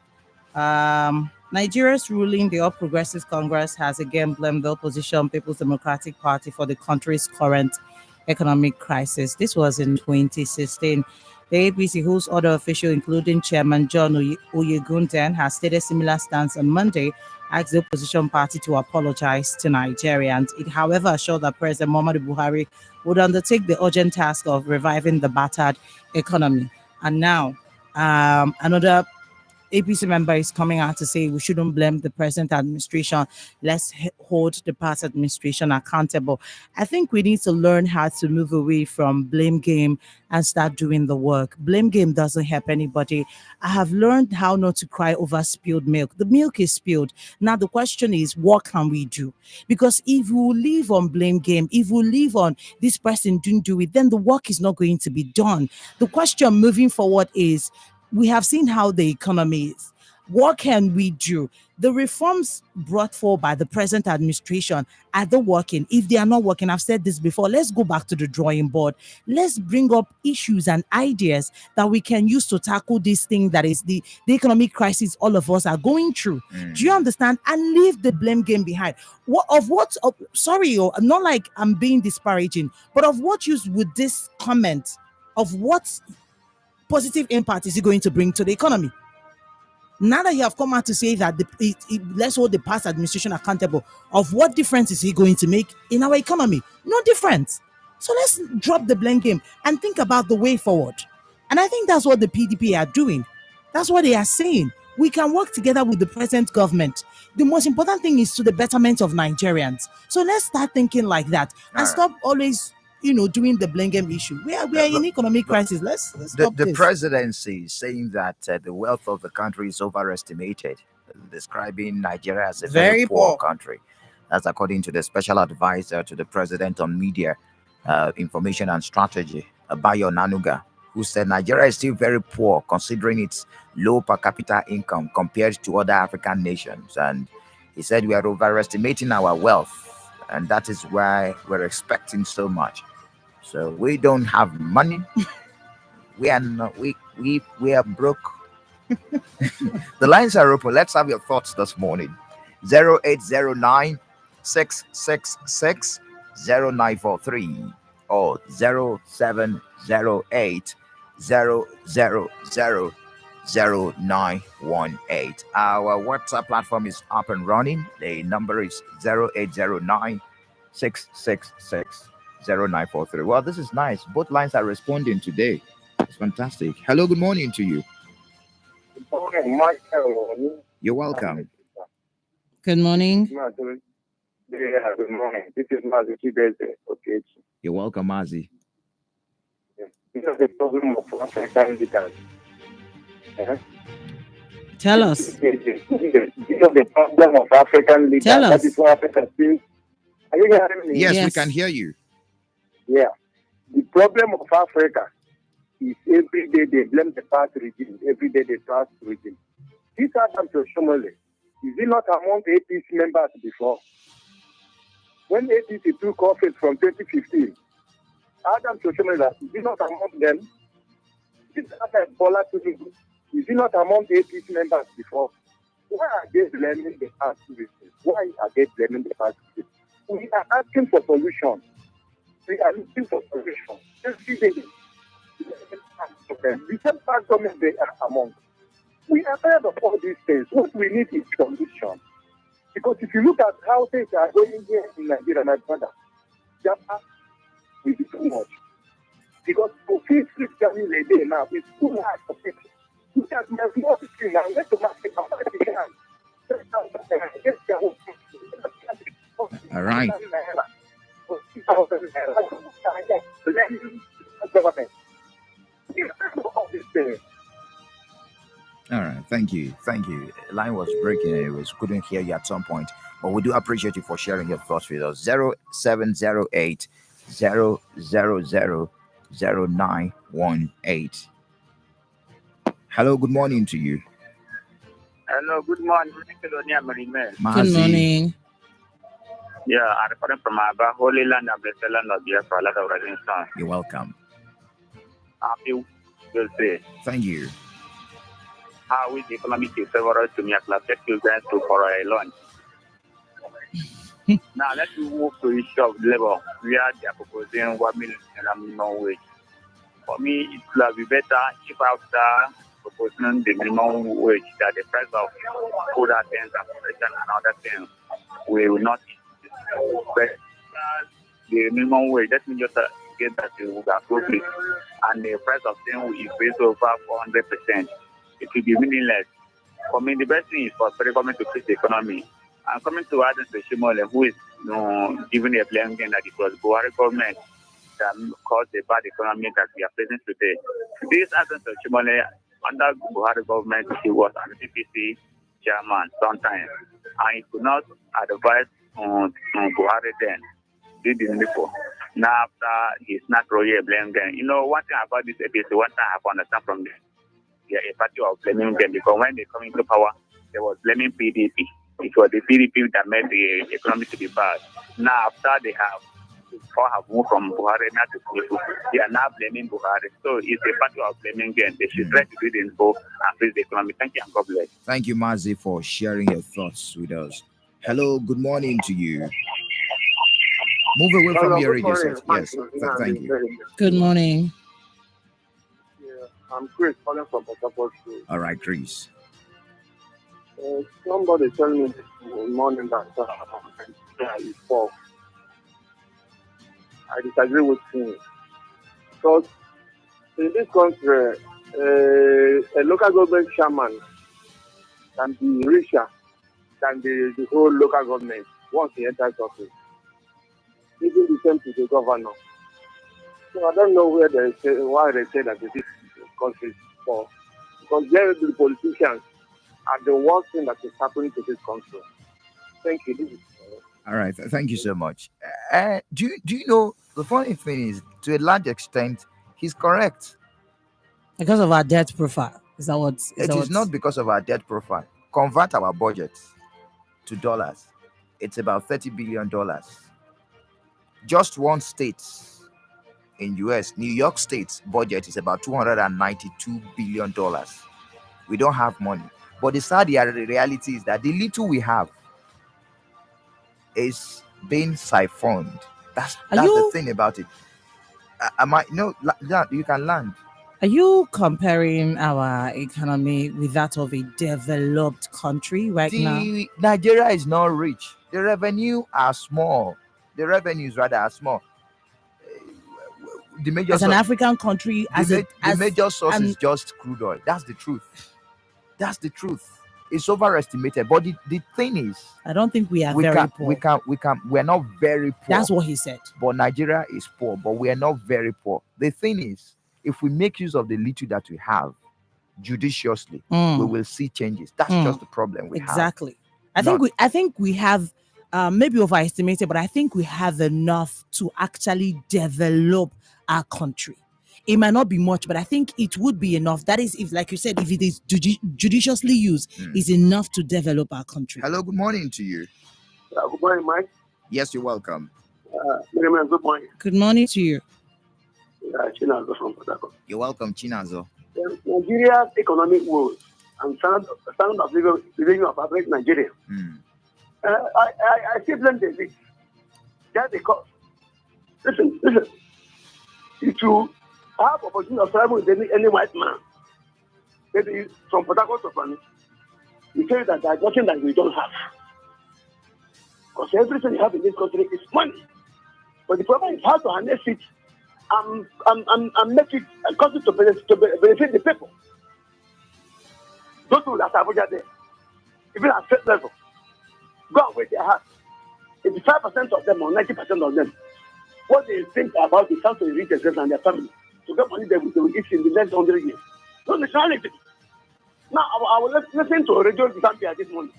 Nigeria's ruling, the All Progressive Congress, has again blamed the opposition People's Democratic Party for the country's current economic crisis. This was in 2016. The APC, whose other official, including Chairman John Oyegunten, has stated similar stance on Monday, asked the opposition party to apologize to Nigerians. It, however, assured that President Muhammadu Buhari would undertake the urgent task of reviving the battered economy. And now, another APC member is coming out to say we shouldn't blame the present administration. Let's hold the past administration accountable. I think we need to learn how to move away from blame game and start doing the work. Blame game doesn't help anybody. I have learned how not to cry over spilled milk. The milk is spilled. Now the question is, what can we do? Because if we live on blame game, if we live on this person didn't do it, then the work is not going to be done. The question moving forward is, we have seen how the economy is. What can we do? The reforms brought forward by the present administration, are they working? If they are not working, I've said this before, let's go back to the drawing board. Let's bring up issues and ideas that we can use to tackle this thing that is the economic crisis all of us are going through. Do you understand? And leave the blame game behind. Sorry, not like I'm being disparaging, but of what use would this comment, of what positive impact is it going to bring to the economy? Now that you have come out to say that let's hold the past administration accountable, of what difference is he going to make in our economy? No difference. So let's drop the blame game and think about the way forward. And I think that's what the PDP are doing. That's what they are saying. We can work together with the present government. The most important thing is to the betterment of Nigerians. So let's start thinking like that and stop always doing the blame game issue. We are in economic crisis. Let's stop the this. presidency is saying that the wealth of the country is overestimated, describing Nigeria as a very poor country. That's according to the special advisor to the president on media, information and strategy, Bayo Nanuga, who said Nigeria is still very poor considering its low per capita income compared to other African nations. And he said we are overestimating our wealth, and that is why we're expecting so much. So we don't have money. We are not, we are broke. The lines are open. Let's have your thoughts this morning. 0809 666 0943 or 0708 000 0918. Our WhatsApp platform is up and running. The number is 0809 666 0943. Well, this is nice. Both lines are responding today. It's fantastic. Hello, good morning to you. Good morning, Michael. You're welcome. Good morning. Yeah, good morning. This is Mazi Kibeze. Okay. You're welcome, Mazi. This is the problem of African leaders. Tell us. This is the problem of African leaders. Tell us. That is what Africa feels. Are you hearing me? Yes, we can hear you. Yeah. The problem of Africa is every day they blame the past regime. Every day the past regime. This Adam Shomole, is he not among the APC members before? When APC took office from 2015, Adam Shomole, is he not among them? This Adam Bola Tinubu, is he not among the APC members before? Why are they blaming the past regime? Why are they blaming the past regime? We are asking for solutions. We are looking for solutions. Every day, the same past government they are among. We are tired of all these things. What we need is solution. Because if you look at how things are going here in Nigeria, my brother, Japa will be too much. Because to feed 6 families a day now is too hard for people. Look at my small screen now. Let's go back to All right. All right, thank you. The line was breaking and couldn't hear you at some point, but we do appreciate you for sharing your thoughts with us. 0708 000 0918. Hello, good morning to you. Hello, good morning. Good morning. Yeah, I'm calling from Aba, Holy Land and Blessed Land of Biafra, Land of Rising Sun. You're welcome. Happy birthday. Thank you. How is the economic favorable to me as a student to for a lunch? Now let's move to the issue of labor. We are proposing 1 million minimum wage. For me, it would be better if after proposing the minimum wage that the price of food items, transportation and other things we will not but the minimum wage. Let me just get that it will appropriate, and the price of things will increase over 400%. It will be meaningless. For me, the best thing is for the government to fix the economy. I'm coming to Adam Shimole, who is giving a blame game that it was Buhari government that caused the bad economy that we are facing today. This Adam Shimole, under Buhari government, he was an CPC chairman sometimes, and he could not advise Buhari then. Did the before. Now after he snapped Roye blame game. You know, one thing about this APC, one thing I have to understand from this. a party of blaming them, because when they come into power, they was blaming PDP. It was the PDP that made the economy to be bad. Now, after they have moved from Buhari now to Tinubu, they are now blaming Buhari. So it's a party of blaming them. They should try to do the info and fix the economy. Thank you and God bless. Thank you, Mazi, for sharing your thoughts with us. Hello, good morning to you. Move away from your radio set. Yes, thank you. Good morning. Yeah, I'm Chris, calling from Port. All right, Chris. Somebody told me this morning that is false. I disagree with him. Because in this country, a local government chairman can be richer than the whole local government once he enters office. Even the same to the governor. So I don't know why they say that this country is poor. Because the politicians are the worst thing that is happening to this country. Thank you. All right, thank you so much. Do you know, the funny thing is, to a large extent, he's correct. Because of our debt profile. Is that what? It is not because of our debt profile. Convert our budget to dollars. It's about $30 billion. Just one state in US, New York State's budget is about $292 billion. We don't have money. But the sad reality is that the little we have is being siphoned. That's the thing about it. You can land. Are you comparing our economy with that of a developed country now? Nigeria is not rich. The revenues are small. The revenues rather are small. The major as an African country, the major source is just crude oil. That's the truth. It's overestimated. But the thing is, I don't think we are very poor. We're not very poor. That's what he said. But Nigeria is poor, but we are not very poor. The thing is, if we make use of the little that we have judiciously, we will see changes. That's just the problem we have. Exactly. I think we have maybe overestimated, but I think we have enough to actually develop our country. It might not be much, but I think it would be enough. That is, if, like you said, if it is judiciously used, is enough to develop our country. Hello, good morning to you. Good morning, Mike. Yes, you're welcome. Good morning. Good morning to you. Chinazo from Port Harcourt. You're welcome, Chinazo. Nigeria's economic woes and standard of living of average Nigeria. I see them this. Just because. Listen. If you have opportunity of travel with any white man, maybe from Port Harcourt to Fani, you say that there's nothing that we don't have. Because everything you have in this country is money. But the problem is how to harness it and make it a country to benefit the people. Those who that are there, even at state level, go and wait their heart. 85% of them or 90% of them, what they think about is how to reach themselves and their family to get money they will eat in the next 100 years. No nationality. Now, I was listening to a radio in Zambia this morning,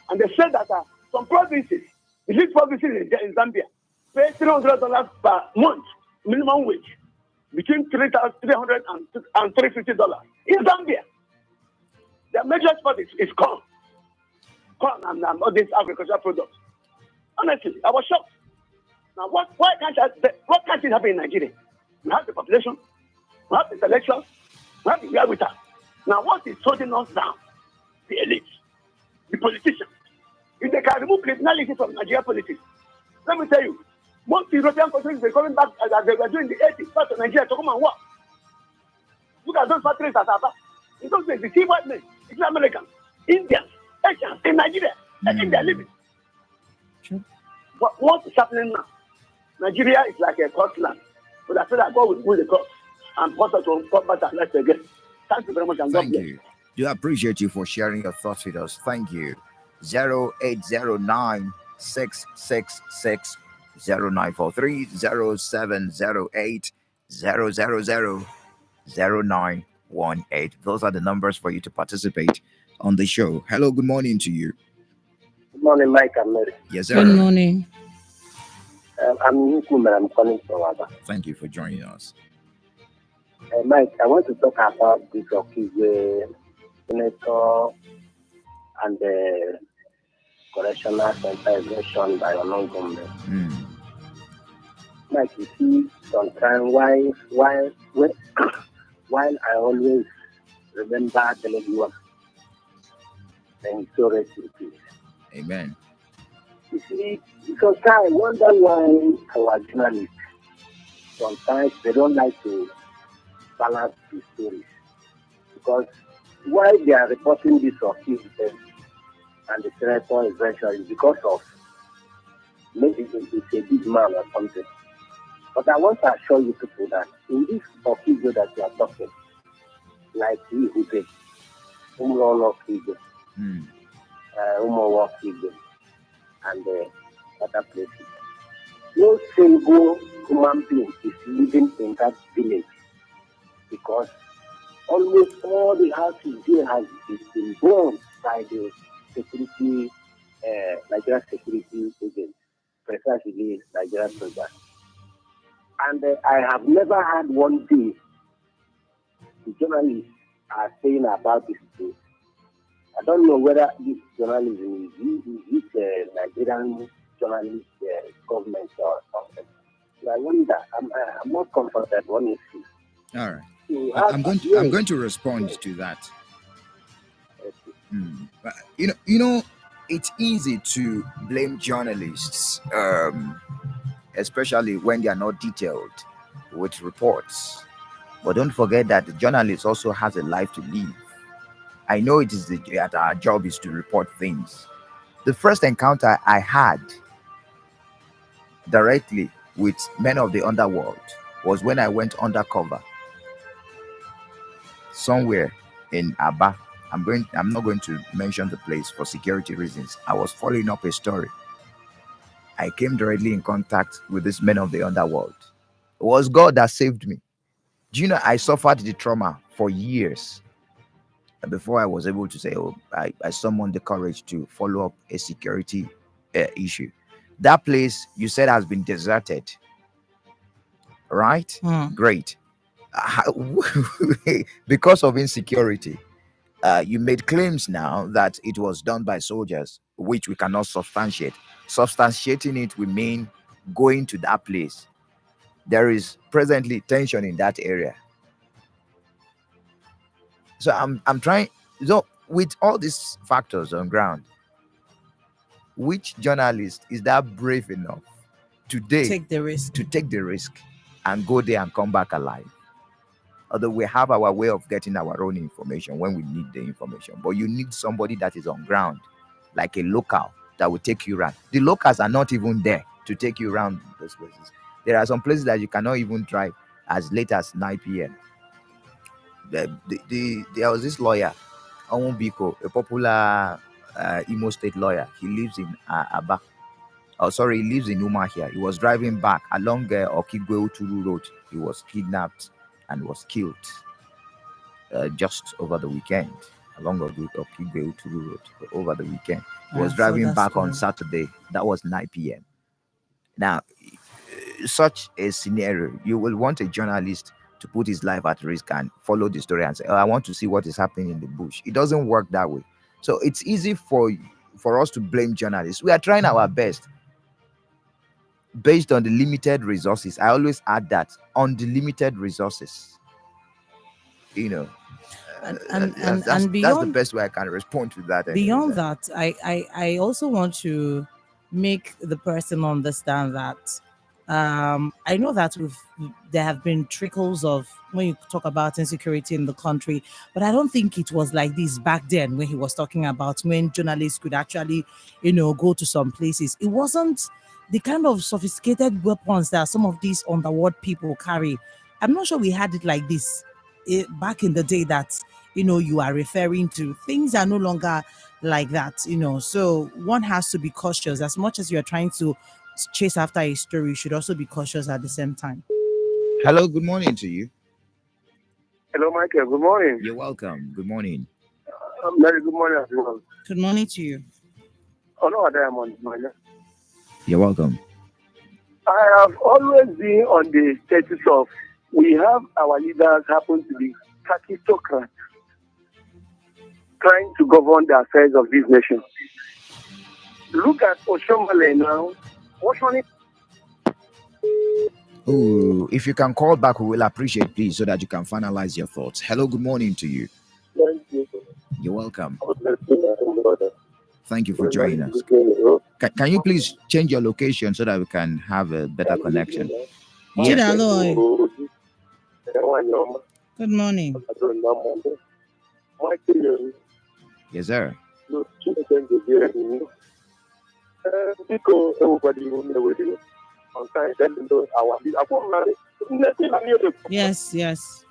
and they said that some provinces, the least provinces in Zambia, pay $300 per month minimum wage, between $300 and $350 in Zambia. Their major export is corn and all these agricultural products. Honestly, I was shocked. Now, what can't it happen in Nigeria? We have the population, we have the intellectuals, we have the wherewithal. Now, what is holding us down? The elites, the politicians. If they can remove criminality from Nigeria politics, let me tell you, most European countries were coming back as they were doing the 80s back to Nigeria to come and work. Look at those factories that are back. In those days, the see white men, it's Americans, Indians, Asians in Nigeria, and they're living. Sure. What is happening now? Nigeria is like a coastland. But I feel like God will the coast and put us to come back and let's again. Thank you very much. And Thank you. Do appreciate you for sharing your thoughts with us. Thank you. 0809 666 0943 0708 000 0918. Those are the numbers for you to participate on the show. Hello, good morning to you. Good morning, Mike and Mary. Yes, sir. Good morning. I'm Nkumba. I'm calling from Aba. Thank you for joining us. Mike, I want to talk about this 𝗓𝗑𝗑𝗑, senator, and the correctional center version by a non-government. Like you see, sometimes while I always remember telling you, and so rest in peace. Amen. You see, sometimes I wonder why our journalists sometimes they don't like to balance the stories, because why they are reporting this 𝗓𝗑𝗑𝗑 and the senator eventually because of maybe it's a big man or something. But I want to assure you people that in this 𝗓𝗑𝗑𝗑 that you are talking, like 𝗓𝗢𝗑𝗑𝗑, 𝗓𝗏𝗧𝗑𝗑𝗑, 𝗓𝗏𝗧𝗑𝗑𝗑, and other places, no single human being is living in that village, because almost all the houses there has been burned by the security, Nigerian security agents, precisely Nigerian soldiers. And I have never had one day the journalists are saying about this case. I don't know whether this journalism is Nigerian journalist government or something. So I wonder. I'm not comforted when you see. All right. So I'm going to respond to that. But, you know, it's easy to blame journalists, especially when they are not detailed with reports. But don't forget that the journalist also has a life to live. I know it is that our job is to report things. The first encounter I had directly with men of the underworld was when I went undercover somewhere in Aba. I'm not going to mention the place for security reasons. I was following up a story. I came directly in contact with these men of the underworld. It was God that saved me. Do you know, I suffered the trauma for years before I was able to say, oh, I summoned the courage to follow up a security issue. That place you said has been deserted, right? Great. Because of insecurity, you made claims now that it was done by soldiers, which we cannot substantiate. Substantiating it, we mean going to that place. There is presently tension in that area. So I'm trying. So with all these factors on ground, which journalist is that brave enough today take the risk and go there and come back alive? Although we have our way of getting our own information when we need the information, but you need somebody that is on ground, like a local that will take you around. The locals are not even there to take you around those places. There are some places that you cannot even drive as late as 9 p.m. There was this lawyer, Biko, a popular Imo State lawyer. He lives in Aba. Oh, sorry, he lives in Umuahia. He was driving back along 𝗓𝗑𝗑𝗪𝗓𝗓 road. He was kidnapped and was killed just over the weekend along 𝗓𝗑𝗪𝗓𝗓 road over the weekend. He was driving back on Saturday. That was 9 p.m. Now, such a scenario, you will want a journalist to put his life at risk and follow the story and say, oh, I want to see what is happening in the bush. It doesn't work that way. So it's easy for us to blame journalists. We are trying our best based on the limited resources. I always add that, on the limited resources. You know, and beyond, that's the best way I can respond to that. Beyond that, I also want to make the person understand that I know that there have been trickles of, when you talk about insecurity in the country, but I don't think it was like this back then when he was talking about when journalists could actually, go to some places. It wasn't the kind of sophisticated weapons that some of these underworld people carry. I'm not sure we had it like this back in the day that, you are referring to. Things are no longer like that, so one has to be cautious. As much as you're trying to chase after a story, you should also be cautious at the same time. Hello, good morning to you. Hello, Michael. Good morning. You're welcome. Good morning. Very good morning, everyone. Good morning to you. Oh, no, Diamond. You're welcome. I have always been on the status of we have our leaders happen to be statistocrats trying to govern the affairs of this nation. Look at Oshomole now. Oh, if you can call back, we will appreciate, please, so that you can finalize your thoughts. Hello, good morning to you. Thank you. You're welcome. Thank you for joining us. Can you please change your location so that we can have a better connection? Yes. Good morning. Yes, sir. Yes, yes.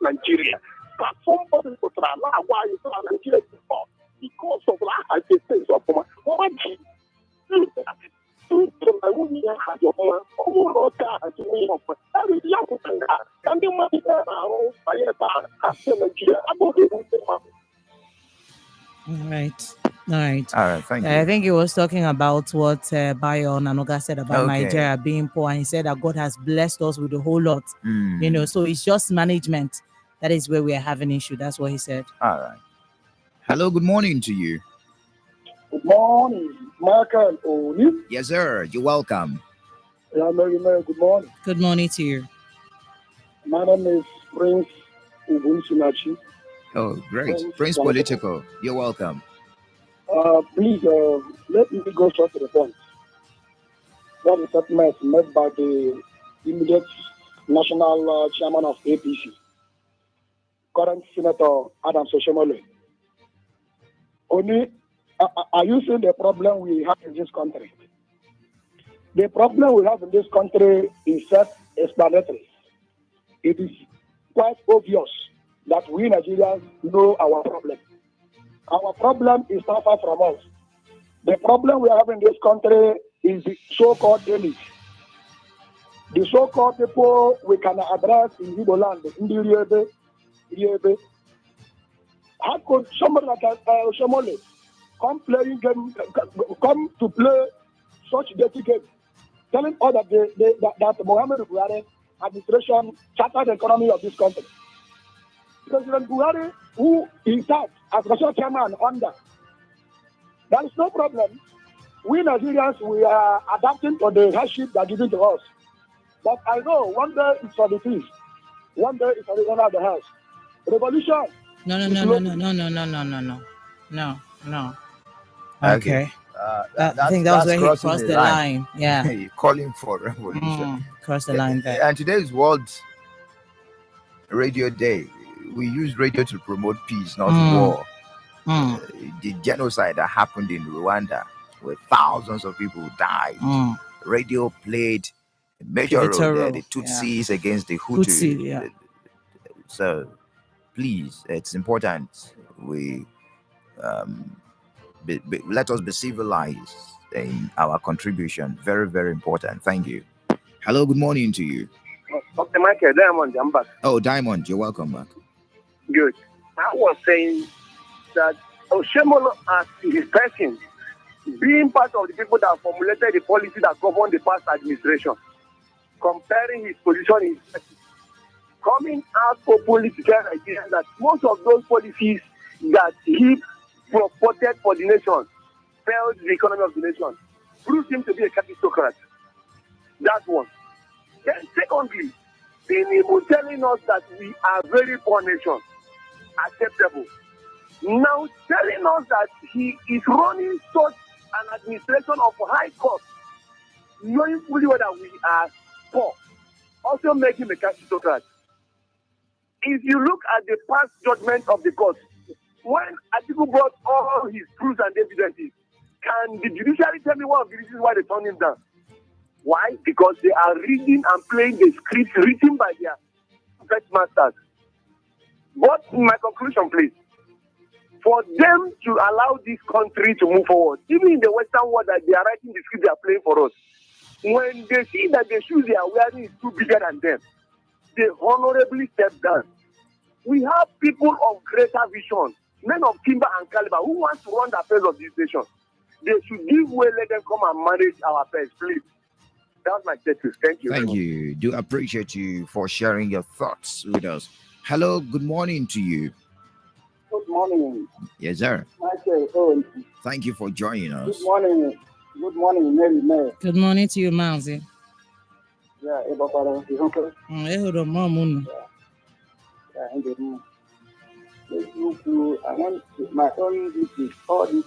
Nigeria. But somebody could allow why you saw Nigeria before because of that I can say so for my All right. Thank you. I think he was talking about what Bayo Nanoga said about Okay. Nigeria being poor, and he said that God has blessed us with a whole lot. Mm. You know, so it's just management. That is where we are having issue. That's what he said. All right. Hello, good morning to you. Good morning, Michael Oni. Yes, sir. You're welcome. Yeah, Mary, good morning. Good morning to you. My name is Prince Ubunsinachi. Oh, great. Prince Political. You're welcome. Please, let me go straight to the point. That is statement made by the immediate national chairman of APC, current Senator Adam Soshomole. Only, are you seeing the problem we have in this country? The problem we have in this country is self-explanatory. It is quite obvious that we Nigerians know our problem. Our problem is not far from us. The problem we have in this country is the so-called elite. The so-called people we can address in Igbo land, in the Iriebe. How could somebody like Shomole come to play such dirty game, telling us that Muhammad Buhari administration shattered the economy of this country? President Buhari, who is out as national chairman under, there is no problem. We Nigerians, we are adapting to the hardship they are giving to us. But I know one day it's for the peace, one day it's for the owner of the house. Revolution. No. Okay. I think that was where he crossed the line. Yeah. Calling for revolution. Crossed the line there. And today is World Radio Day. We use radio to promote peace, not war. The genocide that happened in Rwanda, where thousands of people died. Radio played a major role there. The Tutsis against the Hutu. So, please, it's important we let us be civilized in our contribution. Very, very important. Thank you. Hello, good morning to you. Dr. Michael, Diamond, I'm back. Oh, Diamond, you're welcome back. Good. I was saying that Oshomole as his person, being part of the people that formulated the policy that governed the past administration, comparing his position is coming out openly to tell Nigerians that most of those policies that he purported for the nation failed the economy of the nation, proves him to be a statistocrat. That's one. Then secondly, Tinubu telling us that we are a very poor nation, acceptable. Now telling us that he is running such an administration of high cost, knowing fully well that we are poor, also make him a statistocrat. If you look at the past judgment of the court, when Atiku brought all his proofs and evidences, can the judiciary tell me one of the reasons why they turned him down? Why? Because they are reading and playing the script written by their best masters. What my conclusion, please? for them to allow this country to move forward. Even in the Western world, that they are writing the script they are playing for us. When they see that the shoes they are wearing is too bigger than them, they honorably step down. We have people of greater vision, men of timber and caliber, who want to run the affairs of this nation. They should give way, let them come and manage our affairs, please. That's my statement. Thank you. Thank you. Do appreciate you for sharing your thoughts with us. Hello, good morning to you. Good morning. Yes, sir. Michael. Thank you for joining us. Good morning. Good morning, Mary. Good morning to you, Mauzi. Yeah, Ebapara, is okay? Hold on, Mom. Yeah, in the room. I want my own duty, all this,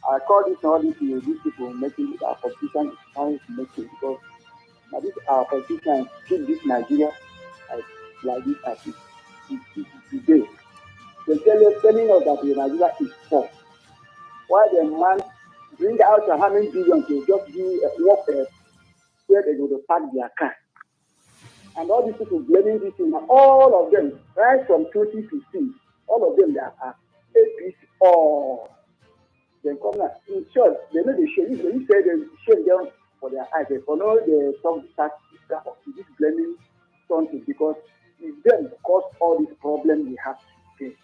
I call this all these people making it our politicians trying to make it, because now this our politicians keep this Nigeria like this as it is today. They're telling us that the Nigeria is poor. Why the man bring out how many billion to just do work where they go to park their car? And all these people blaming this thing, all of them, right from 2015, all of them they are APC or then come out. In short, they know the shame. When you say they shame them for their eyes, they for know they stop the tax of this blaming something, because it's them cause all these problems we have today.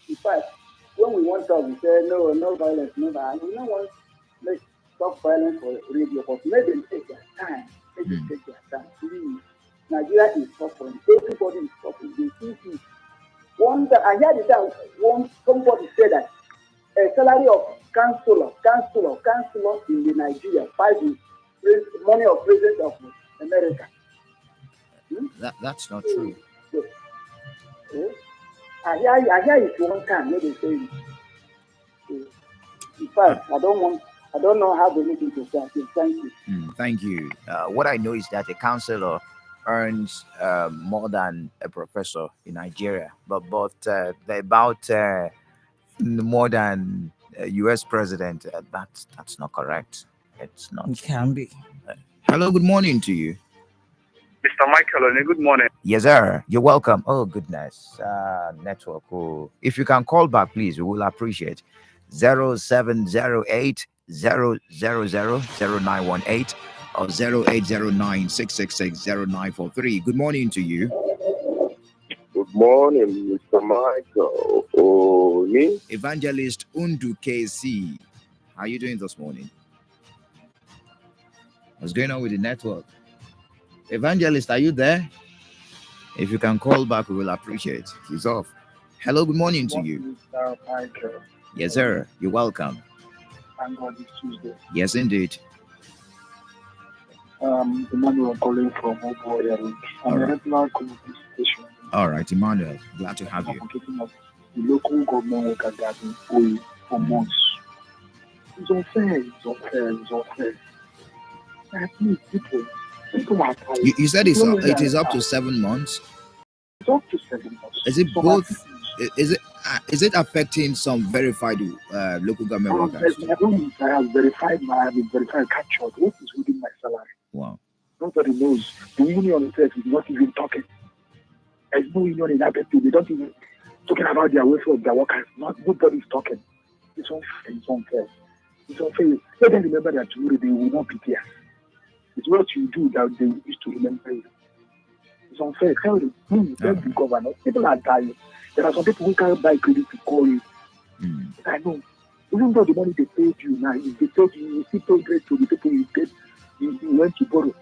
In fact, when we want to talk, we say no violence, no violence. We don't want to stop violence for radio, but let them take their time. Let them take their time. Please. Nigeria is suffering. Everybody is suffering. They see it. One time, I heard it out. Somebody said that a salary of councillor in the Nigeria, 5 is money of president of America. That's not true. I hear it one time. Maybe say it. In fact, I don't know how they need to say. Thank you. Thank you. What I know is that a councillor earns more than a professor in Nigeria, but about more than a U.S. president. That's not correct. It's not. It can be. Hello, good morning to you. Mr. Michael, good morning. Yes, sir. You're welcome. Oh, goodness. Network. Oh. If you can call back, please, we will appreciate. 0708 000 0918 or 0809 666 0943. Good morning to you. Good morning, Mr. Michael. Me? Evangelist Undu KC. How are you doing this morning? What's going on with the network? Evangelist, are you there? If you can call back, we will appreciate. He's off. Hello, good morning to you. Mr. Michael. Yes, sir. You're welcome. Thank God it's Tuesday. Yes, indeed. Emmanuel calling from Oboya. I'm a regular community station. All right, Emmanuel. Glad to have you. I'm talking of the local government work at Garden for months. It's unfair. I think people are tired. You said it is up to 7 months. It's up to 7 months. Is it both? Is it affecting some verified local government workers? I have verified captured what is within my salary. Wow. Nobody knows. The union itself is not even talking. There's no union in that country. They don't even talking about their welfare of their workers. Nobody's talking. It's unfair. Let them remember that tomorrow they will not be there. It's what you do that they used to remember you. It's unfair. Tell the governor. People are dying. There are some people who can't buy credit to call you. I know. Even though the money they paid you now, if they paid you, you still pay great to the people you paid, you went to borrow.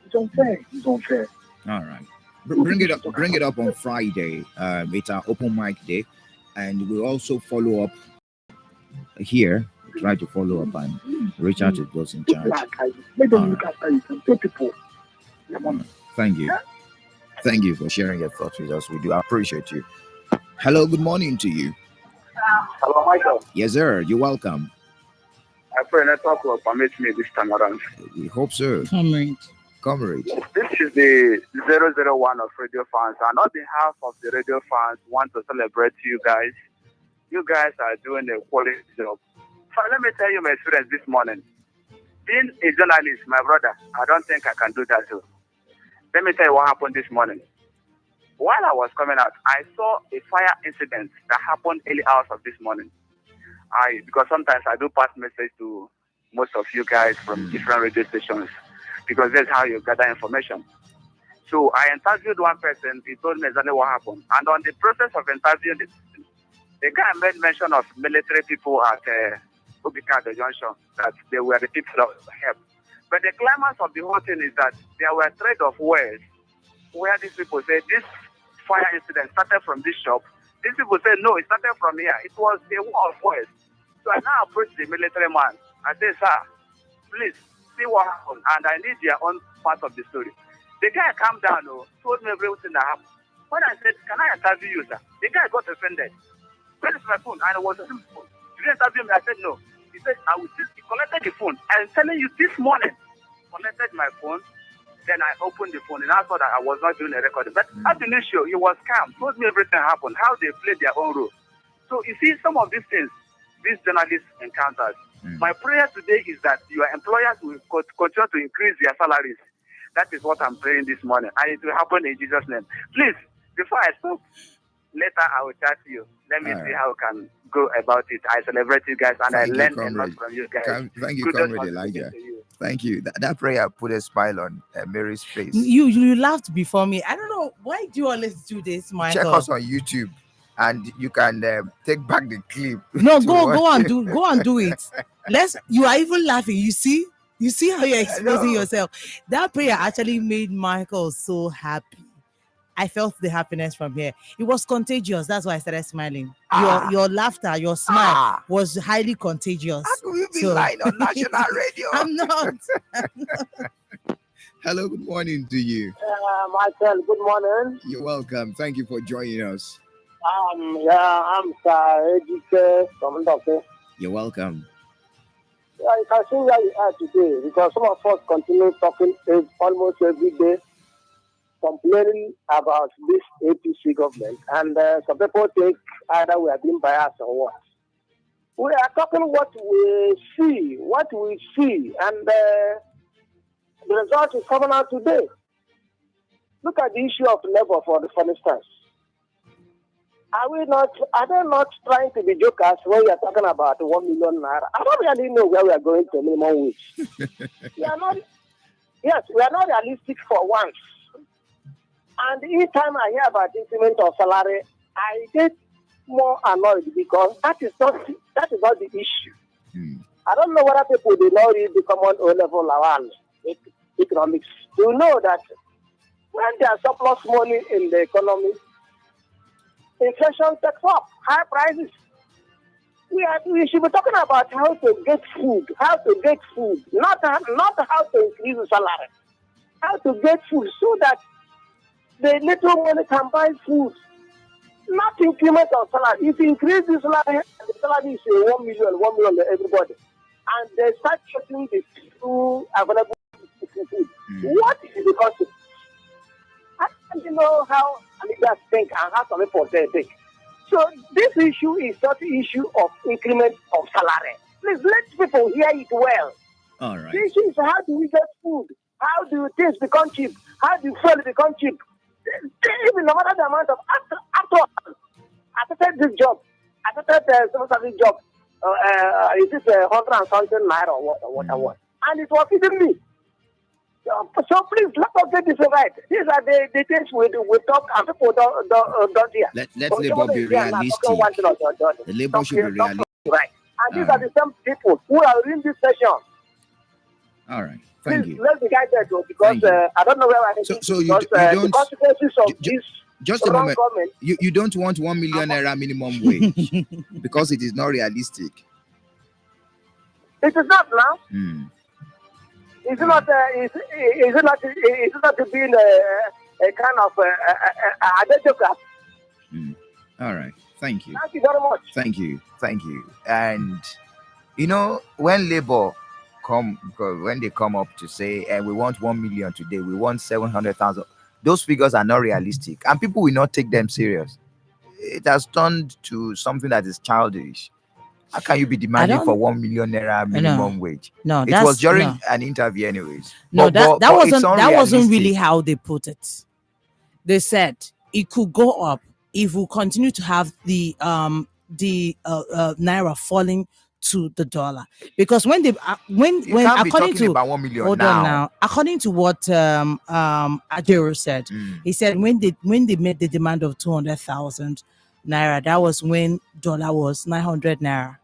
It's unfair. All right. Bring it up on Friday. It's our open mic day. And we'll also follow up here. Try to follow up and reach out to those in charge. Let them look after you. Pay people. Thank you. Thank you for sharing your thoughts with us. We do appreciate you. Hello, good morning to you. Hello, Michael. Yes, sir. You're welcome. I pray network will permit me this time around. We hope so. Comrade. This is the 001 of radio fans, and on behalf of the radio fans, want to celebrate you guys. You guys are doing a quality job. So let me tell you my experience this morning. Being a journalist, my brother, I don't think I can do that too. Let me tell you what happened this morning. While I was coming out, I saw a fire incident that happened early hours of this morning. Because sometimes I do pass message to most of you guys from different radio stations, because that's how you gather information. So I interviewed one person. He told me exactly what happened. And on the process of interviewing the guy made mention of military people at 𝗦𝗪𝗘𝗧𝗧 junction, that they were the people that helped. But the climax of the whole thing is that there were thread of words where these people said this fire incident started from this shop. These people said, no, it started from here. It was a war of words. So I now approached the military man. I said, sir, please see what happened. And I need your own part of the story. The guy calmed down, told me everything that happened. When I said, can I interview you, sir? The guy got offended. Where is my phone? And it was a simple phone. You didn't interview me. I said, no. He said, I will still. He collected the phone. I'm telling you, this morning, collected my phone. Then I opened the phone and I saw that I was not doing a recording. But at the initial, he was calm, told me everything happened, how they played their own role. So you see, some of these things, these journalists encounters. My prayer today is that your employers will continue to increase their salaries. That is what I'm praying this morning. And it will happen in Jesus' name. Please, before I stop, later I will chat to you. Let me see how we can go about it. I celebrate you guys and I learn a lot from you guys. Thank you, Comrade Elijah. Thank you. That prayer put a smile on Mary's face. You laughed before me. I don't know, why do you always do this, Michael? Check us on YouTube, and you can take back the clip. No, go and do it. You are even laughing. You see how you're exposing yourself. That prayer actually made Michael so happy. I felt the happiness from here. It was contagious. That's why I started smiling. Your laughter, your smile was highly contagious. How could you be lying on national radio? I'm not. Hello, good morning to you. Michael, good morning. You're welcome. Thank you for joining us. I'm 𝗓𝗪𝗘𝗦 from Doctor. You're welcome. You can see where you are today, because some of us continue talking almost every day, complaining about this APC government, and some people think either we are being biased or what. We are talking what we see, and the result is coming out today. Look at the issue of labor, for instance. Are they not trying to be jokers when we are talking about 1 million naira? I don't really know where we are going to minimum wage. we are not realistic for once. And each time I hear about increment of salary, I get more annoyed, because that is not the issue. I don't know whether people do not read the common O-level economics to know that when there is surplus money in the economy, inflation takes up, high prices. We should be talking about how to get food, not how to increase the salary, how to get food so that the little money can buy food, not increment of salary. If you increase the salary, the salary is 1 million to everybody, and they start getting the food available food. What is the cost? I don't know how leaders think and how some people think. So this issue is not the issue of increment of salary. Please let people hear it well. All right. The issue is, how do we get food? How do things become cheap? How do fuel become cheap? Even no matter the amount of after all, I started this job. I started civil service job. Is it 100 and something naira or what? And it was feeding me. So please, let us get this right. These are the things we talk and people don't hear. Let Labour be realistic. The Labour should be realistic. Right. And these are the same people who are in this session. All right. Thank you. Let's be guided, because I don't know where I am. So you don't, the consequences of this just a moment. Government, you don't want 1 million naira minimum wage because it is not realistic. It is not now. Is it not being a kind of a All right. Thank you. Thank you very much. Thank you. And when Labour when they come up to say, we want 1 million today, we want 700,000, those figures are not realistic, and people will not take them serious. It has turned to something that is childish. How can you be demanding for 1 million naira minimum wage? No, it was during an interview, anyways. No, that wasn't really how they put it. They said it could go up if we continue to have the naira falling to the dollar, because when they when You can't be according talking to about 1 million hold now. on now, according to what Adairo said, he said when they made the demand of 200,000 naira, that was when dollar was 900 naira.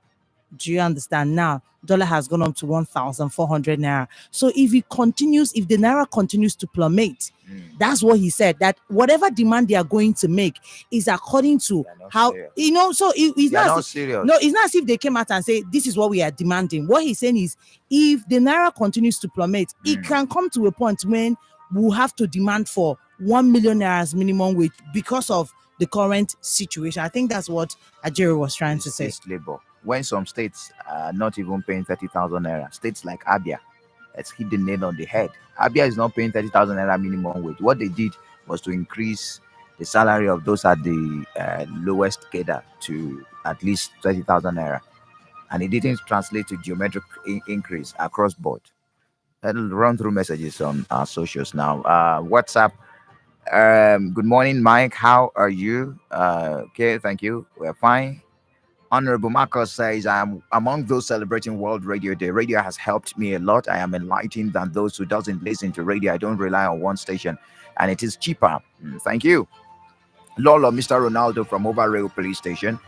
Do you understand? Now dollar has gone up to 1,400 naira. So if it continues, if the naira continues to plummet, that's what he said, that whatever demand they are going to make is according to how serious. so it's They are not not as if, serious. no, it's not as if they came out and say this is what we are demanding. What he's saying is, if the naira continues to plummet, it can come to a point when we'll have to demand for 1 million naira as minimum wage because of the current situation. I think that's what Ajero was trying to say. It's labor. When some states are not even paying 30,000 naira, states like Abia, let's hit the nail on the head. Abia is not paying 30,000 naira minimum wage. What they did was to increase the salary of those at the lowest cadre to at least 30,000 naira, and it didn't translate to geometric increase across board. I'll run through messages on our socials now. WhatsApp. Good morning, Mike. How are you? Okay, thank you. We're fine. Honorable Marcos says, I am among those celebrating World Radio Day. Radio has helped me a lot. I am enlightened than those who doesn't listen to radio. I don't rely on one station, and it is cheaper. Thank you. Lolo, Mr. Ronaldo from Overrail Police Station.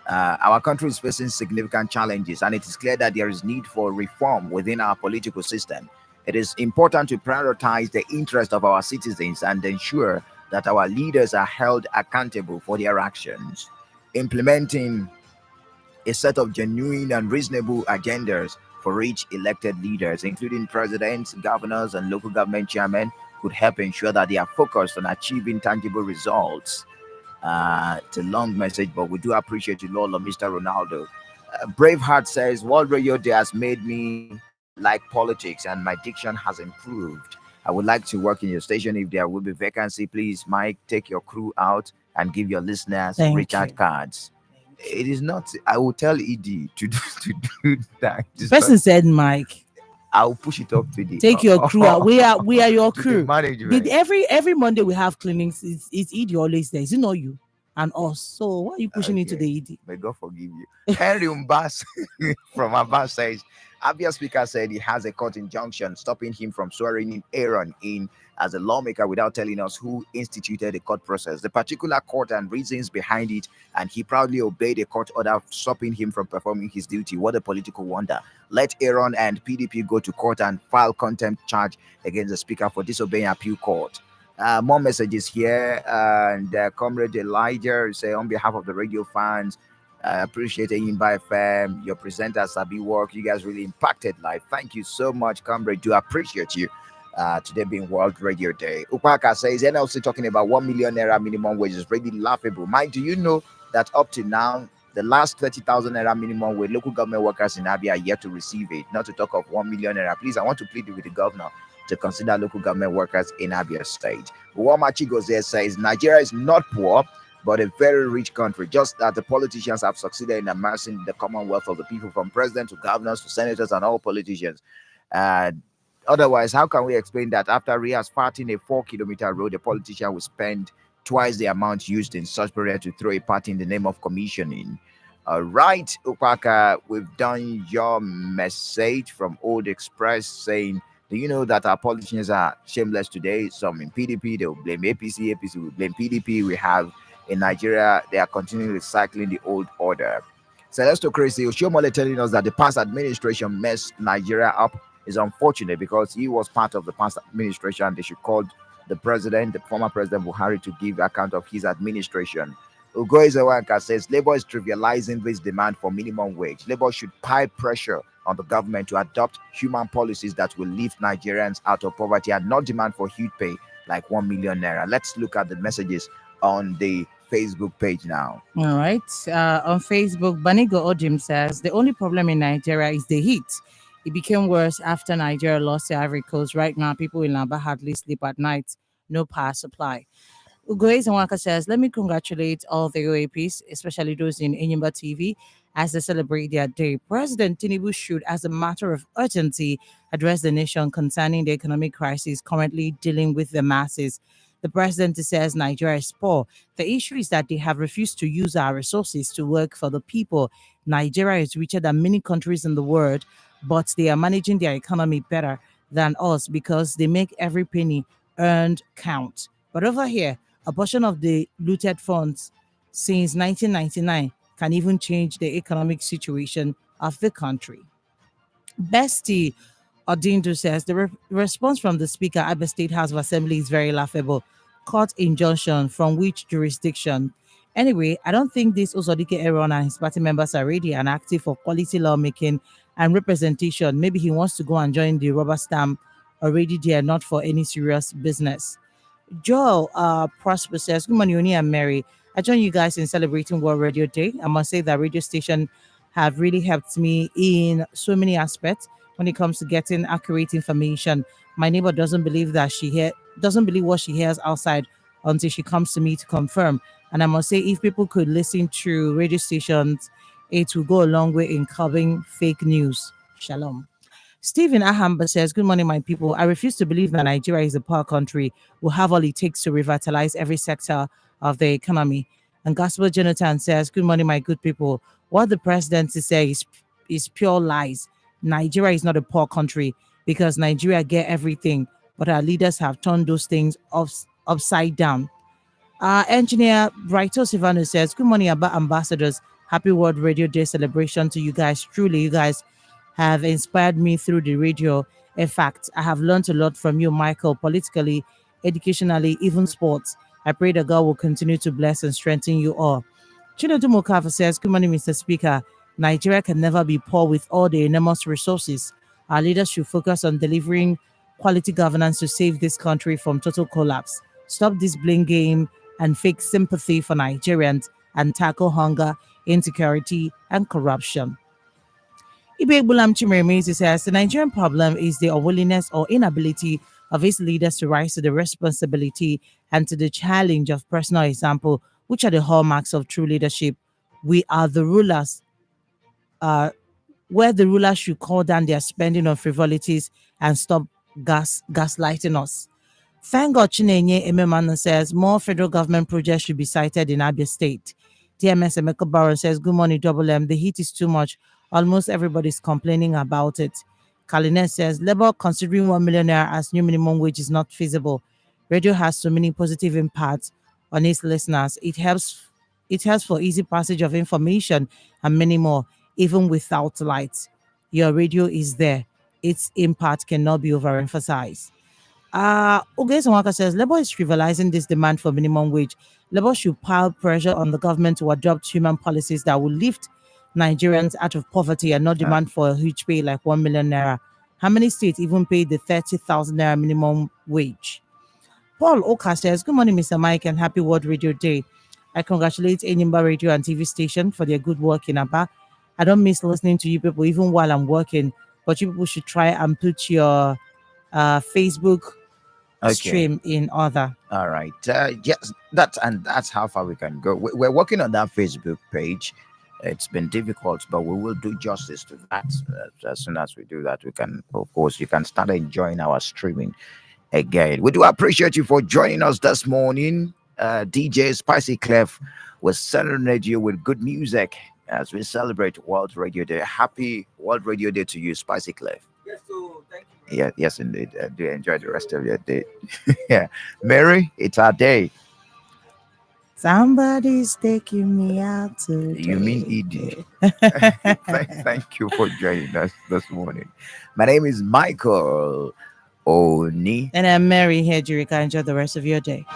Our country is facing significant challenges, and it is clear that there is need for reform within our political system. It is important to prioritize the interest of our citizens and ensure that our leaders are held accountable for their actions. Implementing a set of genuine and reasonable agendas for each elected leaders, including presidents, governors, and local government chairmen, could help ensure that they are focused on achieving tangible results. It's a long message, but we do appreciate you, Lolo, Mr. Ronaldo. Braveheart says, World Radio Day has made me like politics and my diction has improved. I would like to work in your station. If there will be vacancy, please, Mike, take your crew out and give your listeners recharge cards. It is not. I will tell ED to do that. The person said, Mike, I'll push it up to the take your crew out. We are your crew. Management. Every Monday we have cleanings. It's ED always there. It's not you and us. So why are you pushing into the ED? May God forgive you. Henry Umbas from Abbas says, Abia Speaker said he has a court injunction stopping him from swearing in Aaron in as a lawmaker without telling us who instituted the court process, the particular court and reasons behind it, and he proudly obeyed a court order stopping him from performing his duty. What a political wonder. Let Aaron and PDP go to court and file contempt charge against the speaker for disobeying appeal court. More messages here, and Comrade Elijah say, on behalf of the radio fans, appreciate Imba FM, your presenter Sabi work. You guys really impacted life. Thank you so much, Comrade. Do appreciate you. Today being World Radio Day. Upaka says NLC talking about 1 million naira minimum wage is really laughable. Mike, do you know that up to now, the last 30,000 naira minimum wage, local government workers in Abia are yet to receive it, not to talk of 1 million naira. Please, I want to plead with the governor to consider local government workers in Abia State. Uwamachi goes there says Nigeria is not poor, but a very rich country, just that the politicians have succeeded in amassing the commonwealth of the people, from president to governors to senators and all politicians. Otherwise, how can we explain that after re-asphalting a 4-kilometer road, a politician will spend twice the amount used in such period to throw a party in the name of commissioning? Right, Upaka, we've done your message from Old Express saying, do you know that our politicians are shameless today? Some in PDP, they will blame APC, APC will blame PDP. We have in Nigeria, they are continuing recycling the old order. Celestocracy, Oshomole telling us that the past administration messed Nigeria up is unfortunate because he was part of the past administration. They should call the president, the former president Buhari, to give account of his administration. Ugoizawanka says Labour is trivializing this demand for minimum wage. Labour should pile pressure on the government to adopt human policies that will lift Nigerians out of poverty and not demand for huge pay like 1 million naira. Let's look at the messages on the Facebook page now. All right. On Facebook, Banigo Odim says the only problem in Nigeria is the heat. It became worse after Nigeria lost the Ivory Coast. Right now, people in Lamba hardly sleep at night. No power supply. Ugoez Nwaka says, let me congratulate all the OAPs, especially those in Enyimba TV, as they celebrate their day. President Tinubu should, as a matter of urgency, address the nation concerning the economic crisis currently dealing with the masses. The president says Nigeria is poor. The issue is that they have refused to use our resources to work for the people. Nigeria is richer than many countries in the world, but they are managing their economy better than us because they make every penny earned count. But over here, a portion of the looted funds since 1999 can even change the economic situation of the country. Bestie Odindo says the response from the Speaker at the State House of Assembly is very laughable. Court injunction from which jurisdiction? Anyway, I don't think this Osodike Aaron and his party members are ready and active for quality lawmaking and representation. Maybe he wants to go and join the rubber stamp already there, not for any serious business. Joel Prosper says, good morning, Oni and Mary. I join you guys in celebrating World Radio Day. I must say that radio station have really helped me in so many aspects when it comes to getting accurate information. My neighbor doesn't believe what she hears outside until she comes to me to confirm. And I must say, if people could listen to radio stations, it will go a long way in curbing fake news. Shalom. Stephen Ahamba says, good morning, my people. I refuse to believe that Nigeria is a poor country. We'll have all it takes to revitalize every sector of the economy. And Gospel Jonathan says, good morning, my good people. What the president says is pure lies. Nigeria is not a poor country because Nigeria get everything, but our leaders have turned those things upside down. Engineer Brighto Silvano says, good morning, ambassadors. Happy World Radio Day celebration to you guys. Truly, you guys have inspired me through the radio. In fact, I have learned a lot from you, Michael, politically, educationally, even sports. I pray that God will continue to bless and strengthen you all. Chinedu Mokafa says, good morning, Mr. Speaker. Nigeria can never be poor with all the enormous resources. Our leaders should focus on delivering quality governance to save this country from total collapse. Stop this blame game and fake sympathy for Nigerians and tackle hunger, insecurity, and corruption. Ibe Bulam Chimeremezi says the Nigerian problem is the unwillingness or inability of its leaders to rise to the responsibility and to the challenge of personal example, which are the hallmarks of true leadership. We are the rulers, where the rulers should call down their spending on frivolities and stop gaslighting us. Thank God Chinenye Ememana says more federal government projects should be cited in Abia State. DMS Emeka Baron says, good morning, Double M. The heat is too much. Almost everybody's complaining about it. Kalines says, Labour considering 1 million naira as new minimum wage is not feasible. Radio has so many positive impacts on its listeners. It helps for easy passage of information and many more, even without lights. Your radio is there. Its impact cannot be overemphasized. Ugesawaka says, Labour is trivializing this demand for minimum wage. Labour should pile pressure on the government to adopt human policies that will lift Nigerians out of poverty and not demand for a huge pay like 1 million naira. How many states even pay the 30,000 naira minimum wage? Paul Oka says, good morning, Mr. Mike, and happy World Radio Day. I congratulate Enyimba Radio and TV station for their good work in Aba. I don't miss listening to you people even while I'm working, but you people should try and put your Facebook stream in order. All right. Yes, that's how far we can go. We're working on that Facebook page. It's been difficult, but we will do justice to that. As soon as we do that, we can, of course, you can start enjoying our streaming again. We do appreciate you for joining us this morning. DJ Spicy Clef will serenade you with good music as we celebrate World Radio Day. Happy World Radio Day to you, Spicy Clef. Yes, so thank you. Yeah, yes, indeed. Do enjoy the rest of your day. Yeah, Mary, it's our day. Somebody's taking me out to. You mean ED? Thank you for joining us this morning. My name is Michael Oni. And I'm Mary here, Jerica. Enjoy the rest of your day.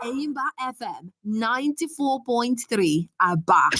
Iyimba FM 94.3 Aba.